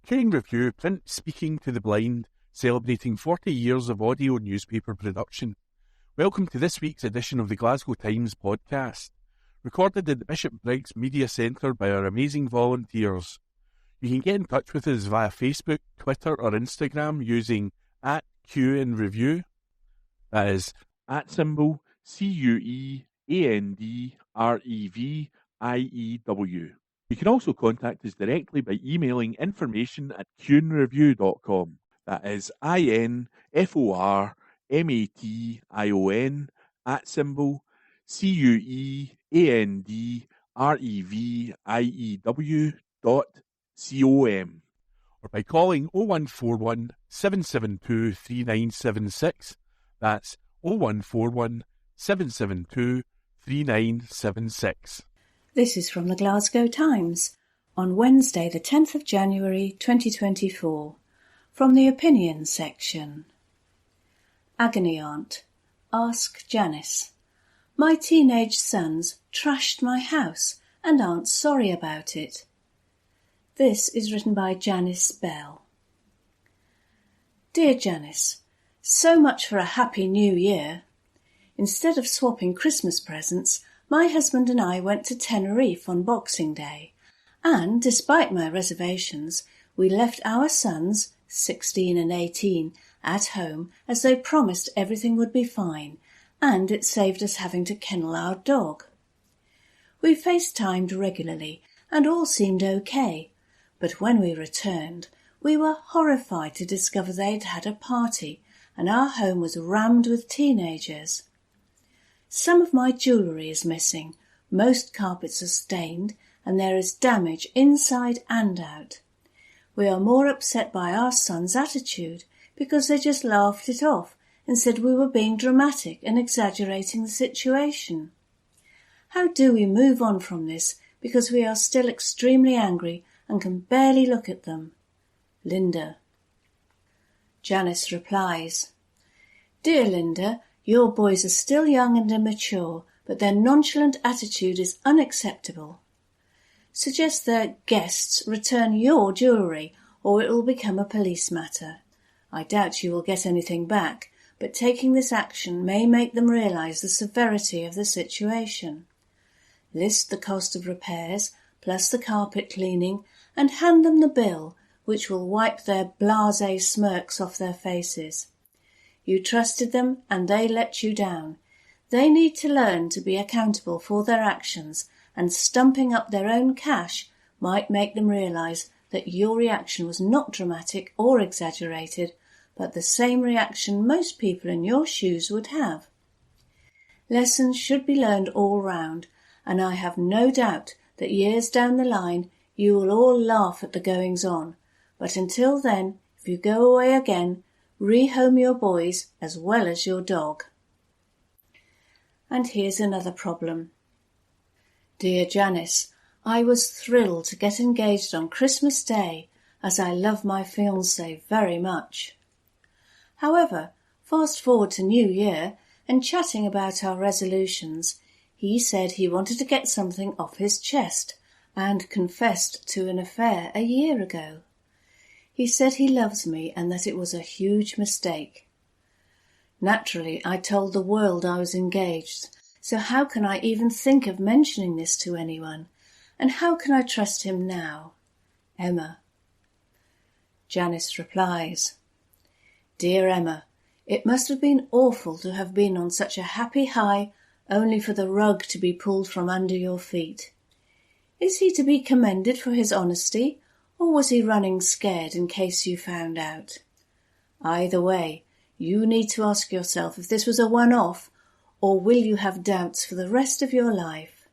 Caring Review print speaking to the blind, celebrating 40 years of audio newspaper production. Welcome to this week's edition of the Glasgow Times Podcast, recorded at the Bishop Briggs Media Centre by our amazing volunteers. You can get in touch with us via Facebook, Twitter or Instagram using @QNReview. That is @CUEANDREVIEW. You can also contact us directly by emailing information@QNreview.com. That is INFORMATION@CUEANDREVIEW.com, or by calling 0141 772 3976. That's 0141 772 3976. This is from the Glasgow Times on Wednesday the 10th of January 2024, from the opinion section. Agony Aunt, ask Janice. My teenage sons trashed my house and aren't sorry about it. This is written by Janice Bell. Dear Janice, so much for a happy new year. Instead of swapping Christmas presents, my husband and I went to Tenerife on Boxing Day, and, despite my reservations, we left our sons, 16 and 18, at home as they promised everything would be fine, and it saved us having to kennel our dog. We FaceTimed regularly, and all seemed okay, but when we returned, we were horrified to discover they'd had a party, and our home was rammed with teenagers. Some of my jewellery is missing, most carpets are stained, and there is damage inside and out. We are more upset by our son's attitude, because they just laughed it off and said we were being dramatic and exaggerating the situation. How do we move on from this, because we are still extremely angry and can barely look at them? Linda. Janice replies, Dear Linda, your boys are still young and immature, but their nonchalant attitude is unacceptable. Suggest their guests return your jewellery, or it will become a police matter. I doubt you will get anything back, but taking this action may make them realise the severity of the situation. List the cost of repairs, plus the carpet cleaning, and hand them the bill, which will wipe their blasé smirks off their faces. You trusted them and they let you down. They need to learn to be accountable for their actions, and stumping up their own cash might make them realise that your reaction was not dramatic or exaggerated, but the same reaction most people in your shoes would have. Lessons should be learned all round, and I have no doubt that years down the line you will all laugh at the goings-on, but until then, if you go away again, rehome your boys as well as your dog. And here's another problem. Dear Janice, I was thrilled to get engaged on Christmas Day, as I love my fiancé very much. However, fast forward to New Year, and chatting about our resolutions, he said he wanted to get something off his chest, and confessed to an affair a year ago. He said he loves me and that it was a huge mistake. Naturally, I told the world I was engaged, so how can I even think of mentioning this to anyone? And how can I trust him now? Emma. Janice replies, Dear Emma, it must have been awful to have been on such a happy high only for the rug to be pulled from under your feet. Is he to be commended for his honesty, or was he running scared in case you found out? Either way, you need to ask yourself if this was a one-off, or will you have doubts for the rest of your life?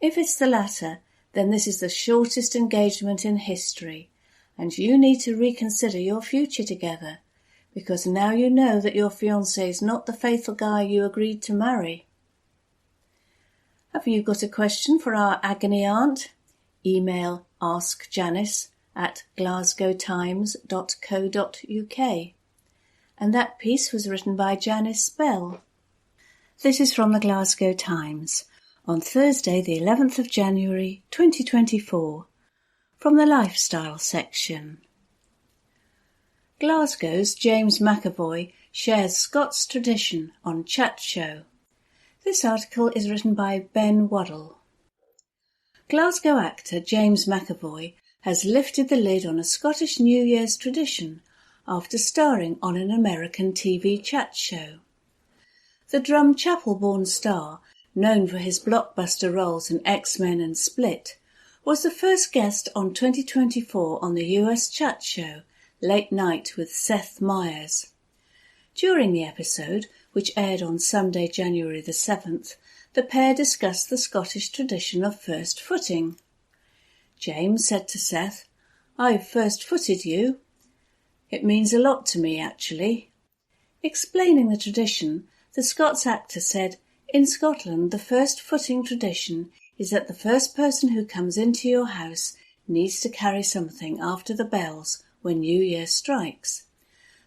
If it's the latter, then this is the shortest engagement in history, and you need to reconsider your future together, because now you know that your fiancé is not the faithful guy you agreed to marry. Have you got a question for our agony aunt? Email askjanice@glasgowtimes.co.uk. And that piece was written by Janice Bell. This is from the Glasgow Times on Thursday the 11th of January 2024, from the lifestyle section. Glasgow's James McAvoy shares Scots tradition on Chat Show. This article is written by Ben Waddell. Glasgow actor James McAvoy has lifted the lid on a Scottish New Year's tradition after starring on an American TV chat show. The Drumchapel-born star, known for his blockbuster roles in X-Men and Split, was the first guest on 2024 on the US chat show Late Night with Seth Meyers. During the episode, which aired on Sunday, January the 7th, the pair discussed the Scottish tradition of first footing. James said to Seth, "I've first footed you. It means a lot to me, actually." Explaining the tradition, the Scots actor said, "In Scotland, the first footing tradition is that the first person who comes into your house needs to carry something after the bells when New Year strikes.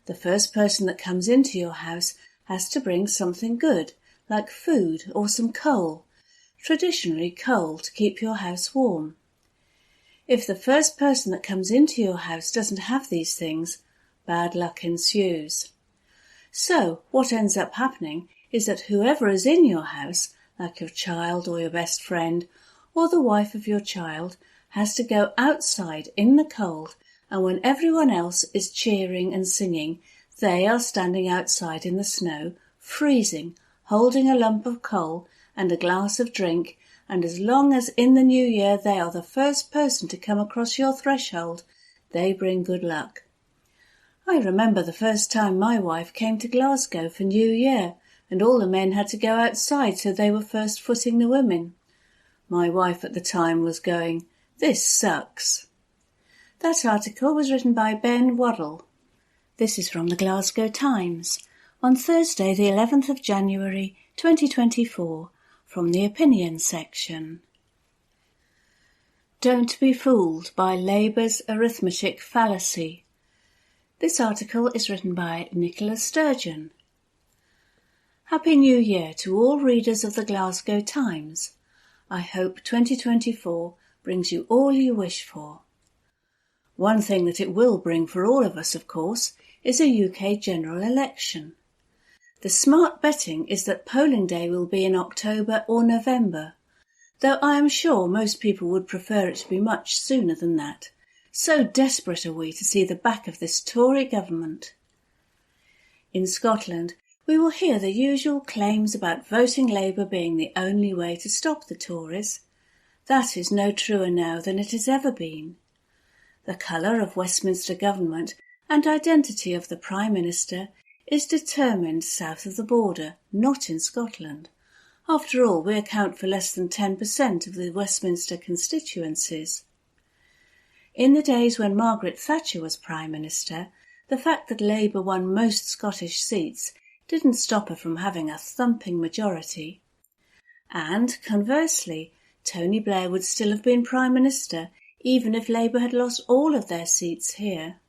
The first person that comes into your house has to bring something good, like food or some coal, traditionally coal to keep your house warm. If the first person that comes into your house doesn't have these things, bad luck ensues. So what ends up happening is that whoever is in your house, like your child or your best friend, or the wife of your child, has to go outside in the cold, and when everyone else is cheering and singing, they are standing outside in the snow, freezing, holding a lump of coal and a glass of drink, and as long as in the new year they are the first person to come across your threshold, they bring good luck. I remember the first time my wife came to Glasgow for New Year, and all the men had to go outside so they were first footing the women. My wife at the time was going, "This sucks." That article was written by Ben Waddell. This is from the Glasgow Times on Thursday the 11th of January 2024 from the opinion section. Don't be fooled by Labour's arithmetic fallacy. This article is written by Nicola Sturgeon. Happy New Year to all readers of the Glasgow Times. I hope 2024 brings you all you wish for. One thing that it will bring for all of us, of course, is a UK general election. The smart betting is that polling day will be in October or November, though I am sure most people would prefer it to be much sooner than that. So desperate are we to see the back of this Tory government. In Scotland, we will hear the usual claims about voting Labour being the only way to stop the Tories. That is no truer now than it has ever been. The colour of Westminster government and identity of the Prime Minister is determined south of the border, not in Scotland. After all, we account for less than 10% of the Westminster constituencies. In the days when Margaret Thatcher was Prime Minister, the fact that Labour won most Scottish seats didn't stop her from having a thumping majority. And, conversely, Tony Blair would still have been Prime Minister even if Labour had lost all of their seats here.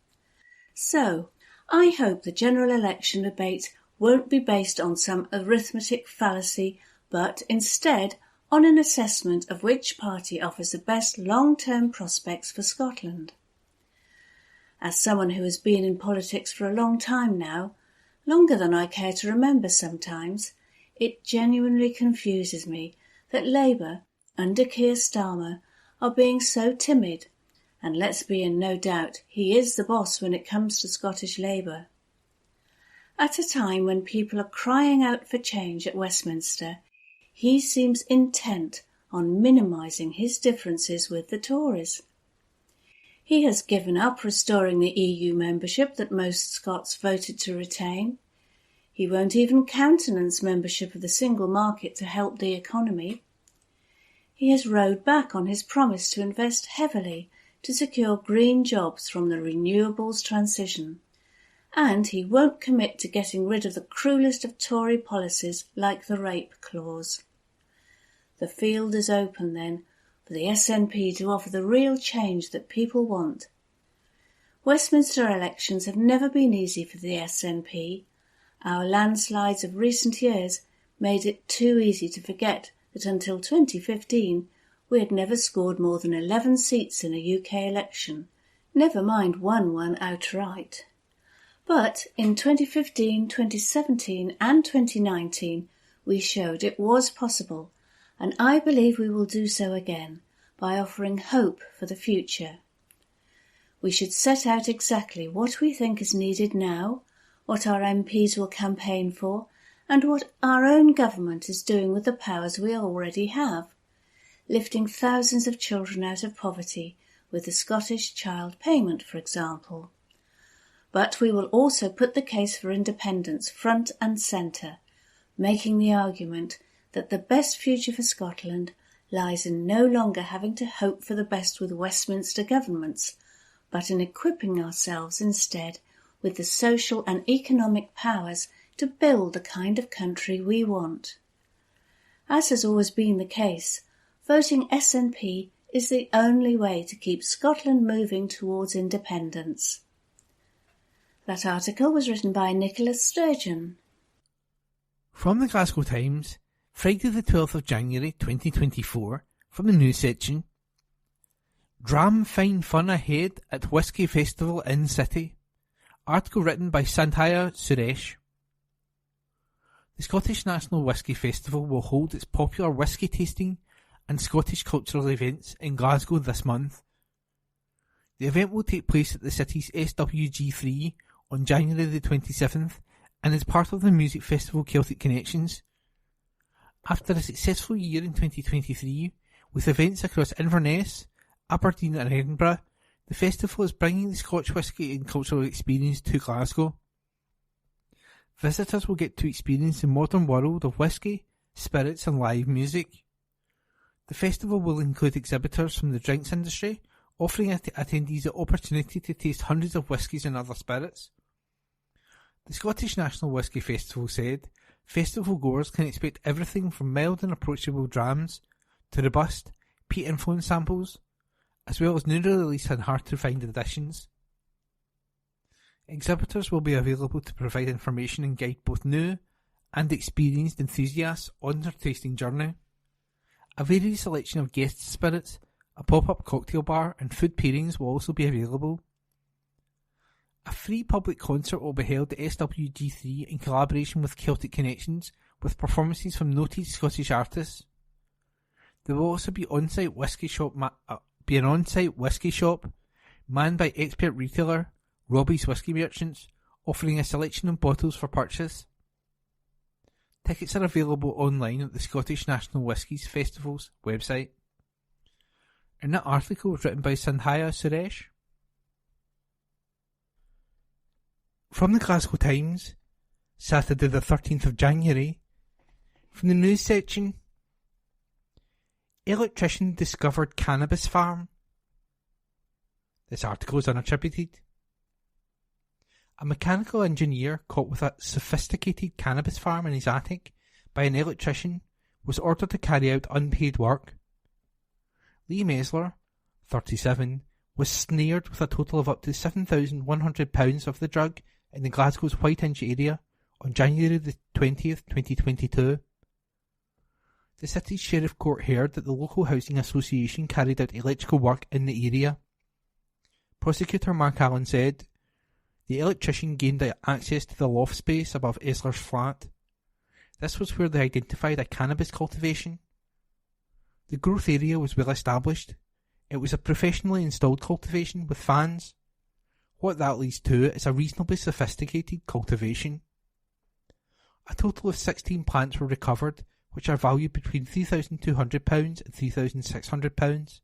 So, I hope the general election debate won't be based on some arithmetic fallacy, but instead on an assessment of which party offers the best long-term prospects for Scotland. As someone who has been in politics for a long time now, longer than I care to remember sometimes, it genuinely confuses me that Labour, under Keir Starmer, are being so timid, and let's be in no doubt he is the boss when it comes to Scottish Labour. At a time when people are crying out for change at Westminster, he seems intent on minimising his differences with the Tories. He has given up restoring the EU membership that most Scots voted to retain. He won't even countenance membership of the single market to help the economy. He has rowed back on his promise to invest heavily to secure green jobs from the renewables transition. And he won't commit to getting rid of the cruelest of Tory policies like the rape clause. The field is open, then, for the SNP to offer the real change that people want. Westminster elections have never been easy for the SNP. Our landslides of recent years made it too easy to forget that until 2015, we had never scored more than 11 seats in a UK election, never mind won one outright. But in 2015, 2017 and 2019 we showed it was possible, and I believe we will do so again by offering hope for the future. We should set out exactly what we think is needed now, what our MPs will campaign for, and what our own government is doing with the powers we already have, lifting thousands of children out of poverty with the Scottish Child Payment, for example. But we will also put the case for independence front and centre, making the argument that the best future for Scotland lies in no longer having to hope for the best with Westminster governments, but in equipping ourselves instead with the social and economic powers to build the kind of country we want. As has always been the case, voting SNP is the only way to keep Scotland moving towards independence. That article was written by Nicholas Sturgeon. From the Glasgow Times, Friday the 12th of January 2024, from the news section. Dram find fun ahead at Whisky Festival in City. Article written by Sandhya Suresh. The Scottish National Whisky Festival will hold its popular whisky tasting and Scottish cultural events in Glasgow this month. The event will take place at the city's SWG3 on January the 27th and is part of the music festival Celtic Connections. After a successful year in 2023, with events across Inverness, Aberdeen and Edinburgh, the festival is bringing the Scotch whisky and cultural experience to Glasgow. Visitors will get to experience the modern world of whisky, spirits and live music. The festival will include exhibitors from the drinks industry, offering attendees the opportunity to taste hundreds of whiskies and other spirits. The Scottish National Whisky Festival said festival goers can expect everything from mild and approachable drams to robust, peat-influenced samples, as well as newly released and hard-to-find additions. Exhibitors will be available to provide information and guide both new and experienced enthusiasts on their tasting journey. A varied selection of guest spirits, a pop-up cocktail bar and food pairings will also be available. A free public concert will be held at SWG3 in collaboration with Celtic Connections, with performances from noted Scottish artists. There will also be an on-site whisky shop manned by expert retailer Robbie's Whisky Merchants, offering a selection of bottles for purchase. Tickets are available online at the Scottish National Whiskies Festival's website. And that article was written by Sandhya Suresh. From the Glasgow Times, Saturday the 13th of January, from the news section. Electrician discovered cannabis farm. This article is unattributed. A mechanical engineer caught with a sophisticated cannabis farm in his attic by an electrician was ordered to carry out unpaid work. Lee Mesler, 37, was snared with a total of up to £7,100 of the drug in the Glasgow's Whiteinch area on January the 20th, 2022. The city's Sheriff Court heard that the local housing association carried out electrical work in the area. Prosecutor Mark Allen said, the electrician gained access to the loft space above Esler's flat. This was where they identified a cannabis cultivation. The growth area was well established. It was a professionally installed cultivation with fans. What that leads to is a reasonably sophisticated cultivation. A total of 16 plants were recovered, which are valued between £3,200 and £3,600.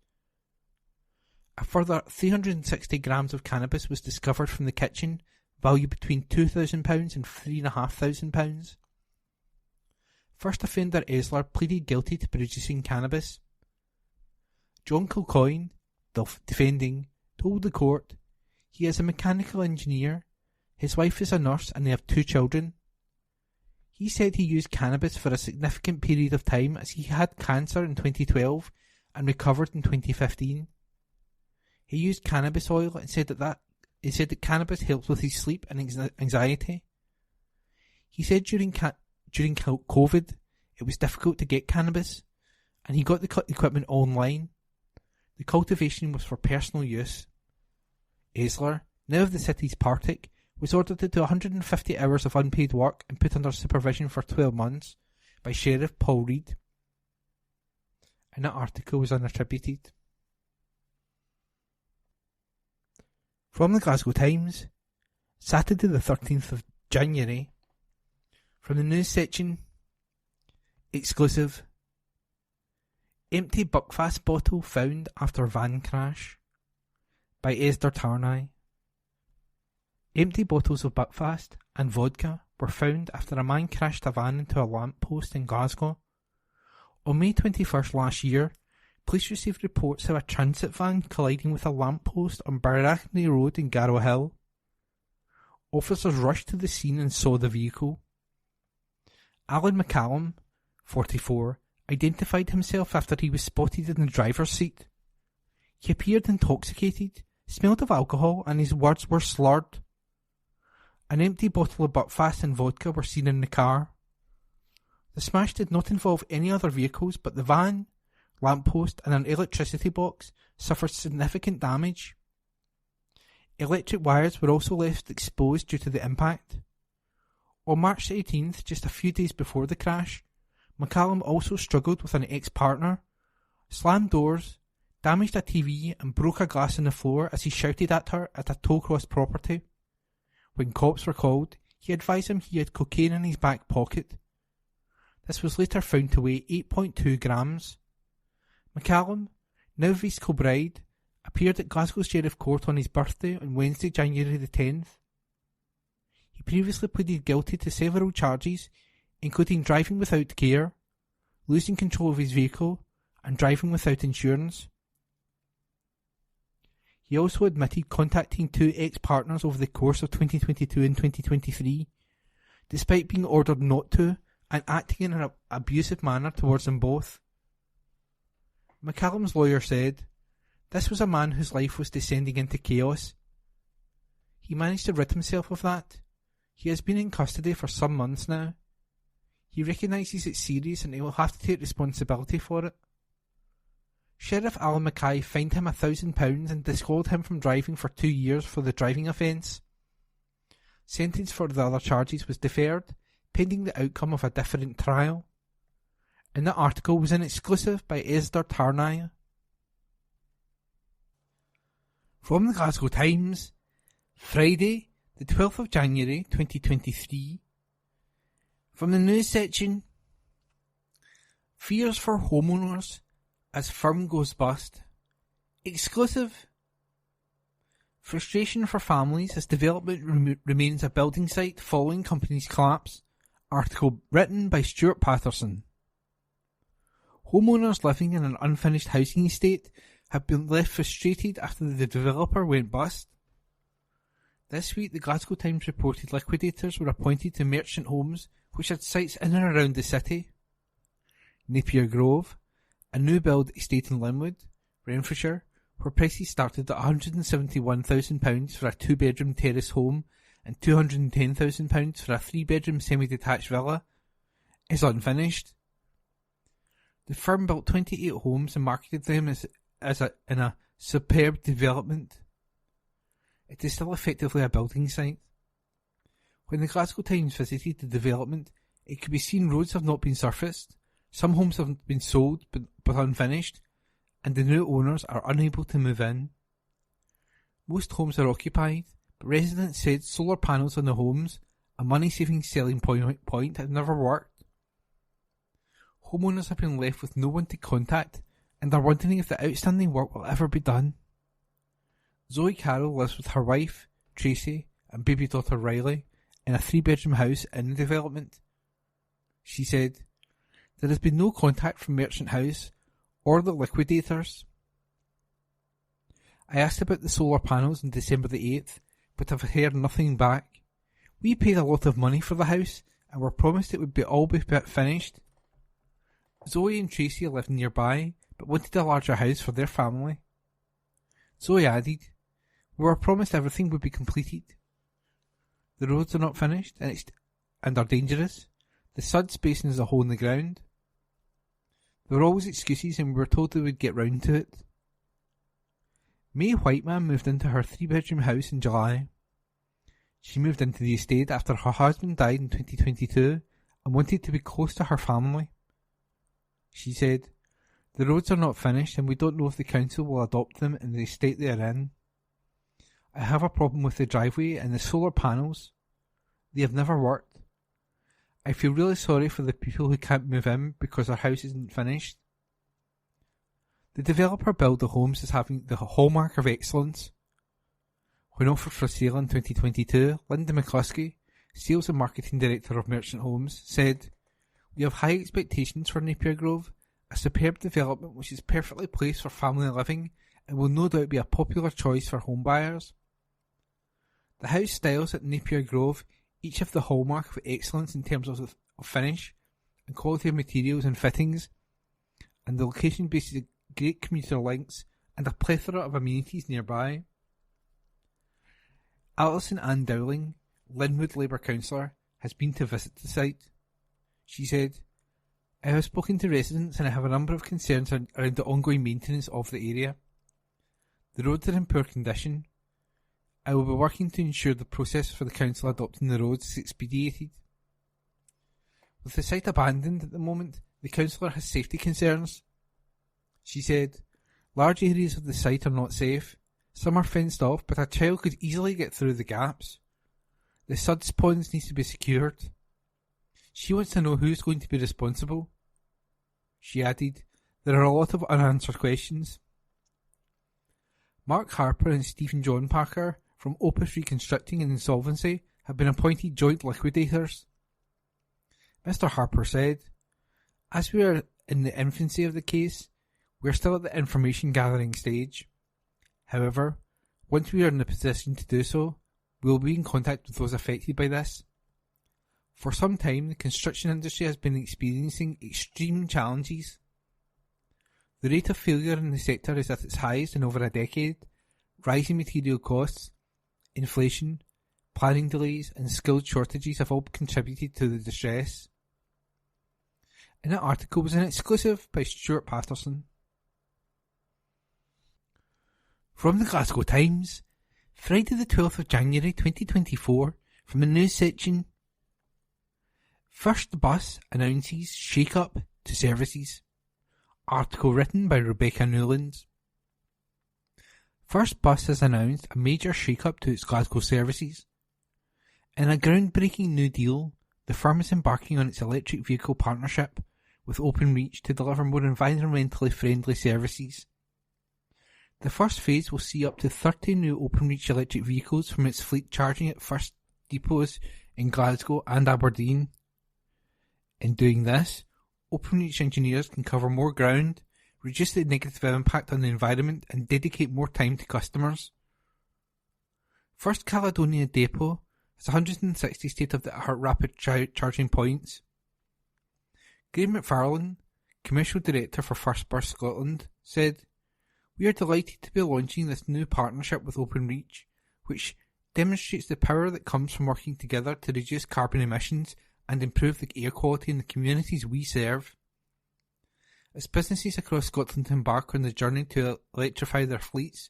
A further 360 grams of cannabis was discovered from the kitchen, valued between £2,000 and £3,500. First offender Esler pleaded guilty to producing cannabis. John Kilcoyne, defending, told the court he is a mechanical engineer, his wife is a nurse and they have 2 children. He said he used cannabis for a significant period of time as he had cancer in 2012 and recovered in 2015. He used cannabis oil and said that cannabis helps with his sleep and anxiety. He said during COVID it was difficult to get cannabis, and he got the equipment online. The cultivation was for personal use. Aisler, now of the city's Partick, was ordered to do 150 hours of unpaid work and put under supervision for 12 months by Sheriff Paul Reed. And that article was unattributed. From the Glasgow Times, Saturday the 13th of January, from the news section, exclusive. Empty Buckfast bottle found after van crash, by Esther Tarnay. Empty bottles of Buckfast and vodka were found after a man crashed a van into a lamppost in Glasgow. On May 21st last year, police received reports of a transit van colliding with a lamppost on Barrackney Road in Garrow Hill. Officers rushed to the scene and saw the vehicle. Alan McCallum, 44, identified himself after he was spotted in the driver's seat. He appeared intoxicated, smelled of alcohol, and his words were slurred. An empty bottle of Buckfast and vodka were seen in the car. The smash did not involve any other vehicles, but the van, lamppost, and an electricity box suffered significant damage. Electric wires were also left exposed due to the impact. On March 18th, just a few days before the crash, McCallum also struggled with an ex-partner, slammed doors, damaged a TV and broke a glass on the floor as he shouted at her at a Tollcross property. When cops were called, he advised them he had cocaine in his back pocket. This was later found to weigh 8.2 grams. McCallum, now Vice Kilbride, appeared at Glasgow Sheriff Court on his birthday on Wednesday, January the 10th. He previously pleaded guilty to several charges, including driving without care, losing control of his vehicle, and driving without insurance. He also admitted contacting two ex-partners over the course of 2022 and 2023, despite being ordered not to, and acting in an abusive manner towards them both. McCallum's lawyer said, "This was a man whose life was descending into chaos. He managed to rid himself of that. He has been in custody for some months now. He recognises it's serious and he will have to take responsibility for it." Sheriff Alan Mackay fined him £1,000 and disqualified him from driving for 2 years for the driving offence. Sentence for the other charges was deferred, pending the outcome of a different trial. And that article was an exclusive by Esther Tarnay. From the Glasgow Times, Friday, the 12th of January 2023. From the news section, fears for homeowners as firm goes bust. Exclusive. Frustration for families as development remains a building site following company's collapse. Article written by Stuart Patterson. Homeowners living in an unfinished housing estate have been left frustrated after the developer went bust. This week, the Glasgow Times reported liquidators were appointed to merchant homes which had sites in and around the city. Napier Grove, a new build estate in Linwood, Renfrewshire, where prices started at £171,000 for a 2-bedroom terrace home and £210,000 for a 3-bedroom semi-detached villa, is unfinished. The firm built 28 homes and marketed them in a superb development. It is still effectively a building site. When the Glasgow Times visited the development, it could be seen roads have not been surfaced, some homes have been sold but unfinished, and the new owners are unable to move in. Most homes are occupied, but residents said solar panels on the homes, a money-saving selling point, had never worked. Homeowners have been left with no one to contact and are wondering if the outstanding work will ever be done. Zoe Carroll lives with her wife, Tracy, and baby daughter Riley in a 3-bedroom house in the development. She said, "There has been no contact from Merchant House or the liquidators. I asked about the solar panels on December the 8th, but have heard nothing back. We paid a lot of money for the house and were promised it would all be finished." Zoe and Tracy lived nearby, but wanted a larger house for their family. Zoe added, "We were promised everything would be completed. The roads are not finished and are dangerous. The Suds Basin is a hole in the ground. There were always excuses and we were told they would get round to it. May Whiteman moved into her 3-bedroom house in July. She moved into the estate after her husband died in 2022 and wanted to be close to her family. She said, "The roads are not finished and we don't know if the council will adopt them in the state they are in. I have a problem with the driveway and the solar panels. They have never worked. I feel really sorry for the people who can't move in because their house isn't finished." The developer billed the homes as having the hallmark of excellence. When offered for sale in 2022, Linda McCluskey, Sales and Marketing Director of Merchant Homes, said, "We have high expectations for Napier Grove, a superb development which is perfectly placed for family living and will no doubt be a popular choice for home buyers." The house styles at Napier Grove each have the hallmark of excellence in terms of finish and quality of materials and fittings, and the location bases great commuter links and a plethora of amenities nearby. Alison Ann Dowling, Linwood Labour Councillor, has been to visit the site. She said, "I have spoken to residents and I have a number of concerns around the ongoing maintenance of the area. The roads are in poor condition. I will be working to ensure the process for the council adopting the roads is expedited." With the site abandoned at the moment, the councillor has safety concerns. She said, "Large areas of the site are not safe. Some are fenced off, but a child could easily get through the gaps. The suds ponds needs to be secured." She wants to know who's going to be responsible. She added, "There are a lot of unanswered questions." Mark Harper and Stephen John Parker from Opus Reconstructing and Insolvency have been appointed joint liquidators. Mr. Harper said, "As we are in the infancy of the case, we are still at the information gathering stage. However, once we are in a position to do so, we will be in contact with those affected by this. For some time, the construction industry has been experiencing extreme challenges. The rate of failure in the sector is at its highest in over a decade. Rising material costs, inflation, planning delays and skilled shortages have all contributed to the distress." And that article was an exclusive by Stuart Patterson. From the Glasgow Times, Friday the 12th of January 2024, from the news section. First bus announces shake-up to services. Article written by Rebecca Newlands. First Bus has announced a major shake-up to its Glasgow services. In a groundbreaking new deal, the firm is embarking on its electric vehicle partnership with Openreach to deliver more environmentally friendly services. The first phase will see up to 30 new Openreach electric vehicles from its fleet charging at first depots in Glasgow and Aberdeen. In doing this, Openreach engineers can cover more ground, reduce the negative impact on the environment and dedicate more time to customers. First Caledonia Depot has 160 state-of-the-art rapid charging points. Graham McFarlane, Commercial Director for First Bus Scotland, said, "We are delighted to be launching this new partnership with Openreach, which demonstrates the power that comes from working together to reduce carbon emissions and improve the air quality in the communities we serve. As businesses across Scotland embark on the journey to electrify their fleets,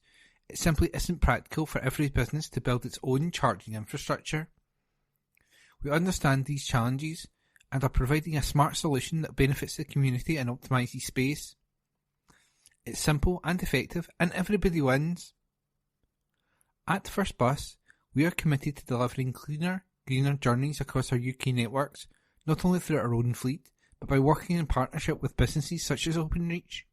it simply isn't practical for every business to build its own charging infrastructure. We understand these challenges and are providing a smart solution that benefits the community and optimises space. It's simple and effective and everybody wins." At First Bus, we are committed to delivering cleaner, greener journeys across our UK networks, not only through our own fleet, but by working in partnership with businesses such as Openreach.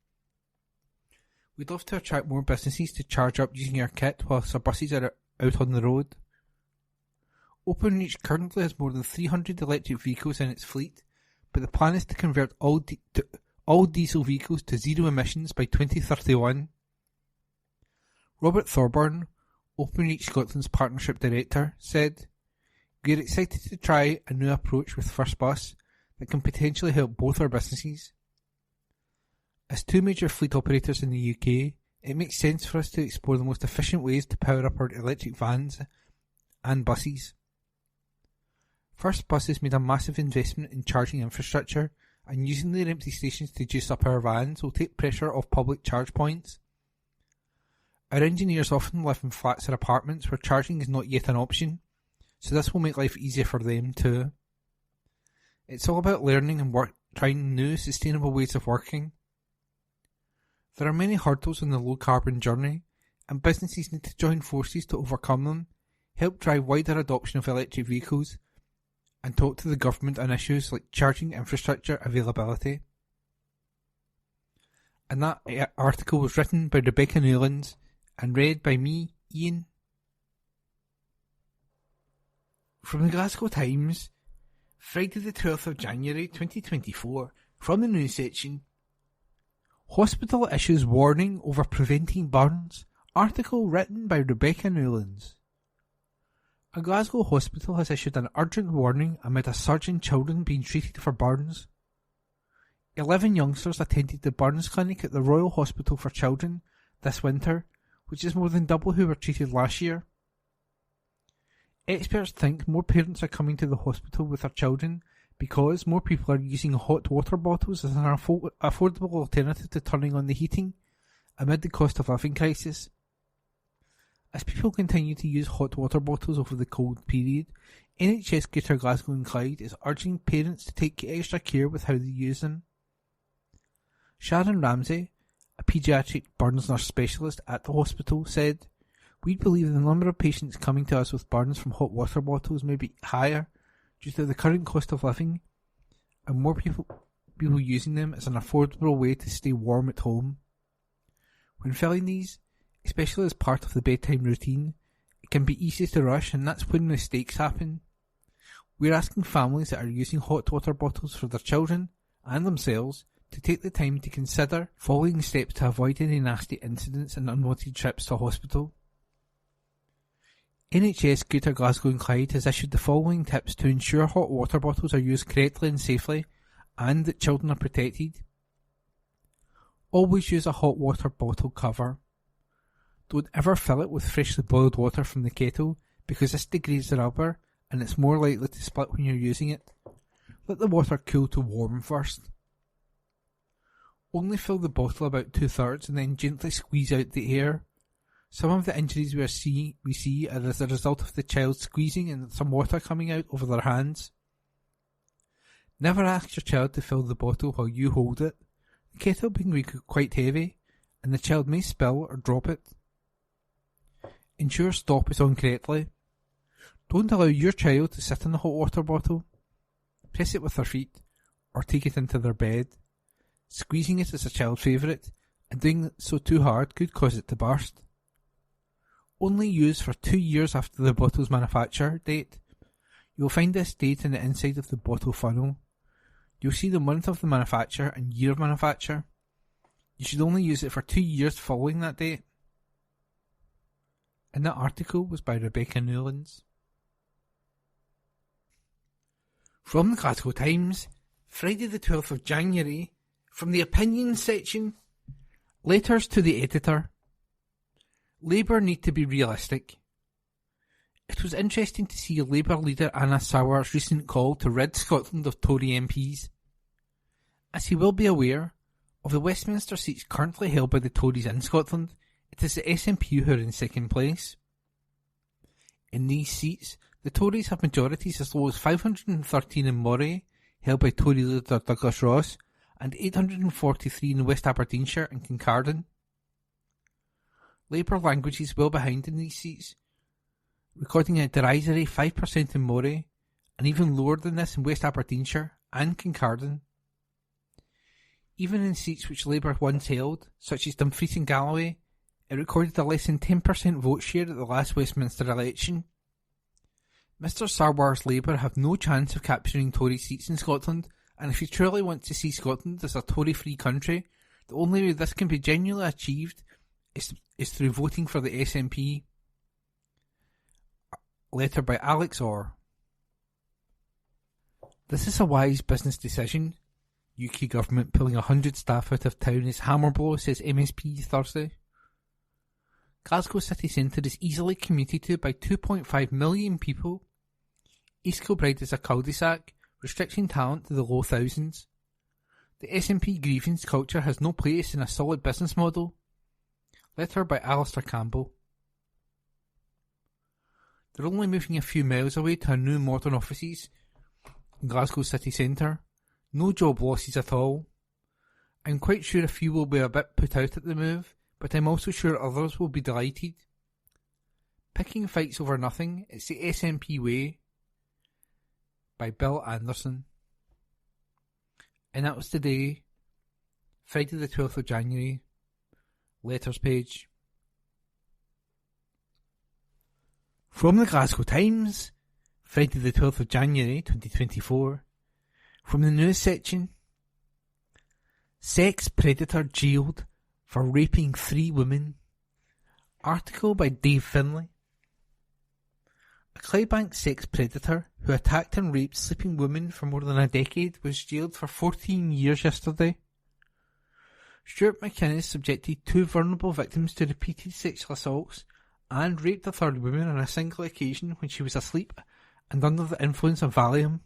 We'd love to attract more businesses to charge up using our kit whilst our buses are out on the road. Openreach currently has more than 300 electric vehicles in its fleet, but the plan is to convert all diesel vehicles to zero emissions by 2031. Robert Thorburn, Openreach Scotland's Partnership Director, said, "We are excited to try a new approach with First Bus that can potentially help both our businesses. As two major fleet operators in the UK, it makes sense for us to explore the most efficient ways to power up our electric vans and buses. First Bus has made a massive investment in charging infrastructure and using their empty stations to juice up our vans will take pressure off public charge points. Our engineers often live in flats or apartments where charging is not yet an option, so this will make life easier for them too. It's all about learning and trying new, sustainable ways of working. There are many hurdles on the low-carbon journey, and businesses need to join forces to overcome them, help drive wider adoption of electric vehicles, and talk to the government on issues like charging infrastructure availability. And that article was written by Rebecca Newlands and read by me, Ian. From the Glasgow Times, Friday the 12th of January 2024, from the news section. Hospital issues warning over preventing burns. Article written by Rebecca Newlands. A Glasgow hospital has issued an urgent warning amid a surge in children being treated for burns. 11 youngsters attended the burns clinic at the Royal Hospital for Children this winter, which is more than double who were treated last year. Experts think more parents are coming to the hospital with their children because more people are using hot water bottles as an affordable alternative to turning on the heating amid the cost of living crisis. As people continue to use hot water bottles over the cold period, NHS Greater Glasgow and Clyde is urging parents to take extra care with how they use them. Sharon Ramsey, a paediatric burns nurse specialist at the hospital, said, "We believe the number of patients coming to us with burns from hot water bottles may be higher due to the current cost of living and more people using them as an affordable way to stay warm at home. When filling these, especially as part of the bedtime routine, it can be easy to rush, and that's when mistakes happen. We're asking families that are using hot water bottles for their children and themselves to take the time to consider following steps to avoid any nasty incidents and unwanted trips to hospital." NHS Greater Glasgow and Clyde has issued the following tips to ensure hot water bottles are used correctly and safely, and that children are protected. Always use a hot water bottle cover. Don't ever fill it with freshly boiled water from the kettle, because this degrades the rubber and it's more likely to split when you're using it. Let the water cool to warm first. Only fill the bottle about 2/3 and then gently squeeze out the air. Some of the injuries we see are as a result of the child squeezing and some water coming out over their hands. Never ask your child to fill the bottle while you hold it. The kettle being quite heavy, and the child may spill or drop it. Ensure stop is on correctly. Don't allow your child to sit in the hot water bottle. Press it with their feet, or take it into their bed. Squeezing it is a child favourite, and doing so too hard could cause it to burst. Only use for 2 years after the bottle's manufacture date. You will find this date in the inside of the bottle funnel. You'll see the month of the manufacture and year of manufacture. You should only use it for 2 years following that date. And that article was by Rebecca Newlands. From the Glasgow Times, Friday the 12th of January, from the opinions section, letters to the editor. Labour need to be realistic. It was interesting to see Labour leader Anna Sauer's recent call to rid Scotland of Tory MPs. As you will be aware, of the Westminster seats currently held by the Tories in Scotland, it is the SNP who are in second place. In these seats, the Tories have majorities as low as 513 in Moray, held by Tory leader Douglas Ross, and 843 in West Aberdeenshire and Kincardine. Labour language is well behind in these seats, recording a derisory 5% in Moray, and even lower than this in West Aberdeenshire and Kincardine. Even in seats which Labour once held, such as Dumfries and Galloway, it recorded a less than 10% vote share at the last Westminster election. Mr Sarwar's Labour have no chance of capturing Tory seats in Scotland, and if you truly want to see Scotland as a Tory-free country, the only way this can be genuinely achieved is through voting for the SNP. Letter by Alex Orr. This is a wise business decision. UK government pulling 100 staff out of town is hammer blow, says MSP Thursday. Glasgow city centre is easily commuted to by 2.5 million people. East Kilbride is a cul-de-sac, restricting talent to the low thousands. The SNP grievance culture has no place in a solid business model. Letter by Alistair Campbell. They're only moving a few miles away to our new modern offices in Glasgow city centre. No job losses at all. I'm quite sure a few will be a bit put out at the move, but I'm also sure others will be delighted. Picking fights over nothing, it's the SNP way. By Bill Anderson. And that was today, Friday the 12th of January, letters page. From the Glasgow Times, Friday the 12th of January 2024, from the news section. Sex predator jailed for raping 3 women. Article by Dave Finlay. A Clydebank sex predator who attacked and raped sleeping women for more than a decade was jailed for 14 years yesterday. Stuart McInnes subjected 2 vulnerable victims to repeated sexual assaults and raped a 3rd woman on a single occasion when she was asleep and under the influence of Valium.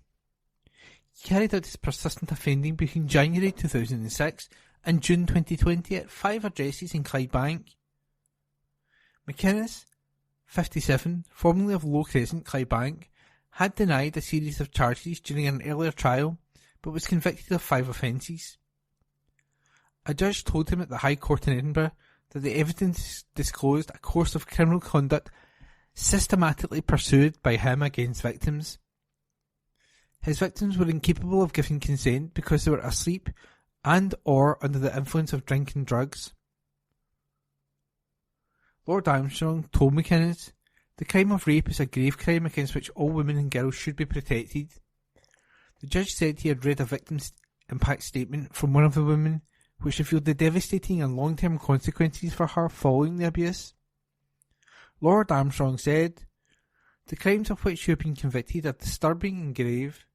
He carried out his persistent offending between January 2006 and June 2020 at 5 addresses in Clydebank. McInnes, 57, formerly of Low Crescent, Clydebank, had denied a series of charges during an earlier trial, but was convicted of 5 offences. A judge told him at the High Court in Edinburgh that the evidence disclosed a course of criminal conduct systematically pursued by him against victims. His victims were incapable of giving consent because they were asleep and or under the influence of drink and drugs. Lord Armstrong told McInnes, "The crime of rape is a grave crime against which all women and girls should be protected." The judge said he had read a victim's impact statement from one of the women, which revealed the devastating and long-term consequences for her following the abuse. Lord Armstrong said, "The crimes of which you have been convicted are disturbing and grave."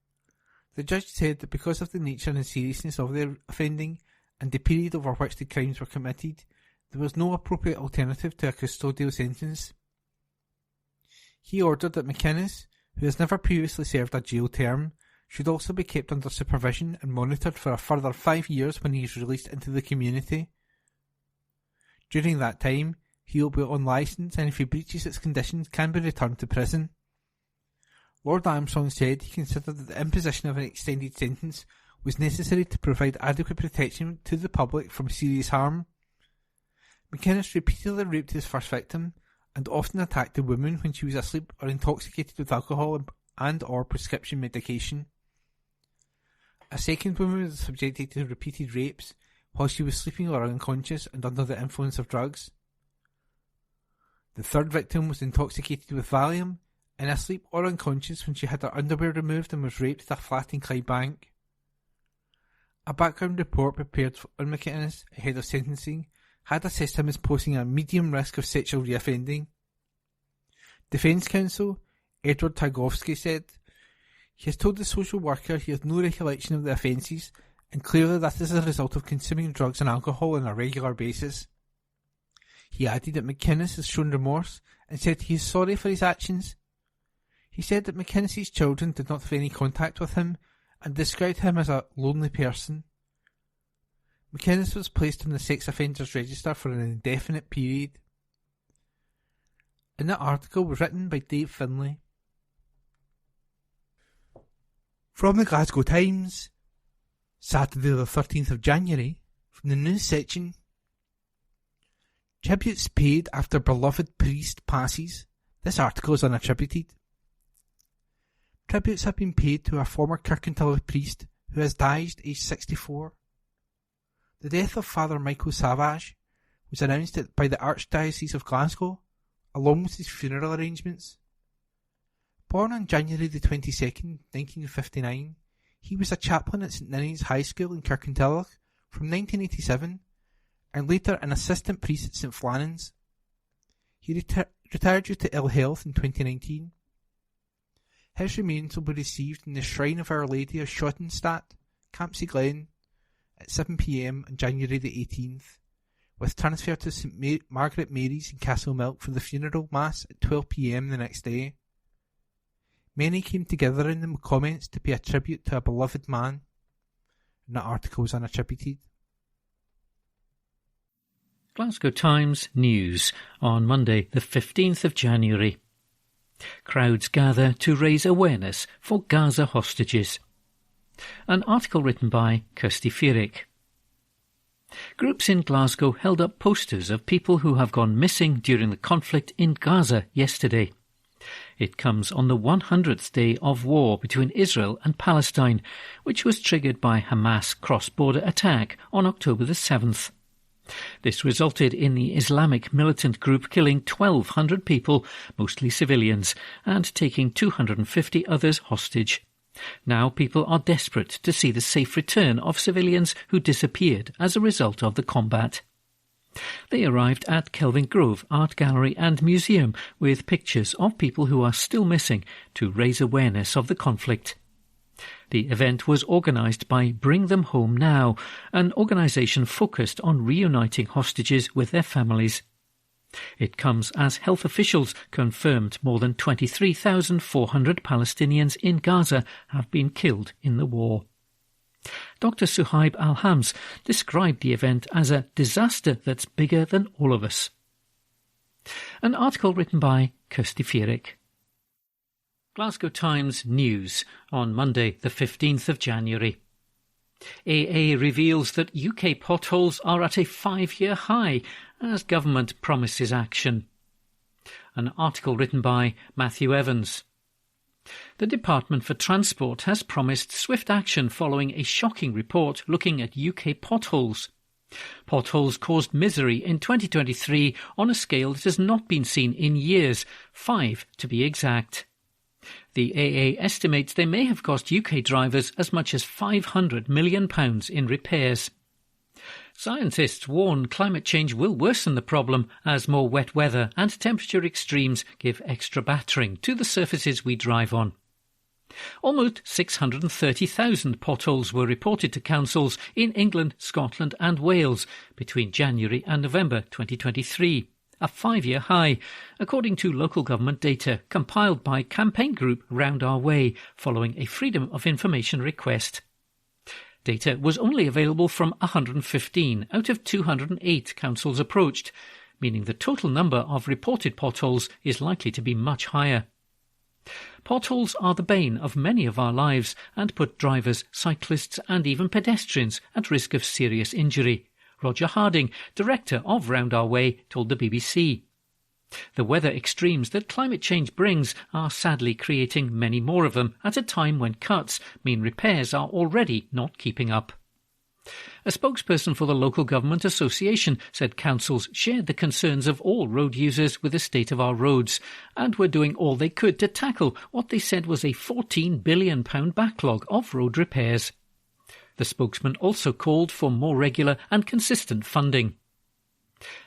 The judge said that because of the nature and seriousness of the offending and the period over which the crimes were committed, there was no appropriate alternative to a custodial sentence. He ordered that McInnes, who has never previously served a jail term, should also be kept under supervision and monitored for a further 5 years when he is released into the community. During that time, he will be on licence, and if he breaches its conditions can be returned to prison. Lord Armstrong said he considered that the imposition of an extended sentence was necessary to provide adequate protection to the public from serious harm. McInnes repeatedly raped his first victim and often attacked the woman when she was asleep or intoxicated with alcohol and or prescription medication. A second woman was subjected to repeated rapes while she was sleeping or unconscious and under the influence of drugs. The 3rd victim was intoxicated with Valium and asleep or unconscious when she had her underwear removed and was raped at a flat in Clydebank. A background report prepared on McInnes ahead of sentencing had assessed him as posing a medium risk of sexual reoffending. Defence counsel Edward Targowski said, "He has told the social worker he has no recollection of the offences, and clearly that is a result of consuming drugs and alcohol on a regular basis." He added that McInnes has shown remorse and said he is sorry for his actions. He said that McInnes' children did not have any contact with him and described him as a lonely person. McInnes was placed on the sex offenders register for an indefinite period. And that article was written by Dave Finlay. From the Glasgow Times, Saturday the 13th of January, from the news section. Tributes paid after beloved priest passes. This article is unattributed. Tributes have been paid to a former Kirkintilloch priest who has died aged 64. The death of Father Michael Savage was announced by the Archdiocese of Glasgow, along with his funeral arrangements. Born on January the 22nd, 1959, he was a chaplain at St Ninian's High School in Kirkintilloch from 1987 and later an assistant priest at St Flannan's. He retired due to ill health in 2019. His remains will be received in the Shrine of Our Lady of Schottenstadt, Campsie Glen, at 7 p.m. on January the 18th, with transfer to St Margaret Mary's in Castlemilk for the funeral mass at 12 p.m. the next day. Many came together in the comments to pay a tribute to a beloved man. and that article is unattributed. Glasgow Times News on Monday the 15th of January. Crowds gather to raise awareness for Gaza hostages. An article written by Kirsty Fearick. Groups in Glasgow held up posters of people who have gone missing during the conflict in Gaza yesterday. It comes on the 100th day of war between Israel and Palestine, which was triggered by Hamas' cross-border attack on October the 7th. This resulted in the Islamic militant group killing 1,200 people, mostly civilians, and taking 250 others hostage. Now people are desperate to see the safe return of civilians who disappeared as a result of the combat. They arrived at Kelvin Grove Art Gallery and Museum with pictures of people who are still missing to raise awareness of the conflict. The event was organised by Bring Them Home Now, an organisation focused on reuniting hostages with their families. It comes as health officials confirmed more than 23,400 Palestinians in Gaza have been killed in the war. Dr. Suhaib Al-Hams described the event as a disaster that's bigger than all of us. An article written by Kirsty Fearick. Glasgow Times News on Monday the 15th of January. AA reveals that UK potholes are at a 5-year high as government promises action. An article written by Matthew Evans. The Department for Transport has promised swift action following a shocking report looking at UK potholes. Potholes caused misery in 2023 on a scale that has not been seen in years, 5 to be exact. The AA estimates they may have cost UK drivers as much as £500 million in repairs. Scientists warn climate change will worsen the problem as more wet weather and temperature extremes give extra battering to the surfaces we drive on. Almost 630,000 potholes were reported to councils in England, Scotland and Wales between January and November 2023. A 5-year high, according to local government data compiled by campaign group Round Our Way following a Freedom of Information request. Data was only available from 115 out of 208 councils approached, meaning the total number of reported potholes is likely to be much higher. Potholes are the bane of many of our lives and put drivers, cyclists and even pedestrians at risk of serious injury. Roger Harding, director of Round Our Way, told the BBC. The weather extremes that climate change brings are sadly creating many more of them at a time when cuts mean repairs are already not keeping up. A spokesperson for the Local Government Association said councils shared the concerns of all road users with the state of our roads and were doing all they could to tackle what they said was a £14 billion backlog of road repairs. The spokesman also called for more regular and consistent funding.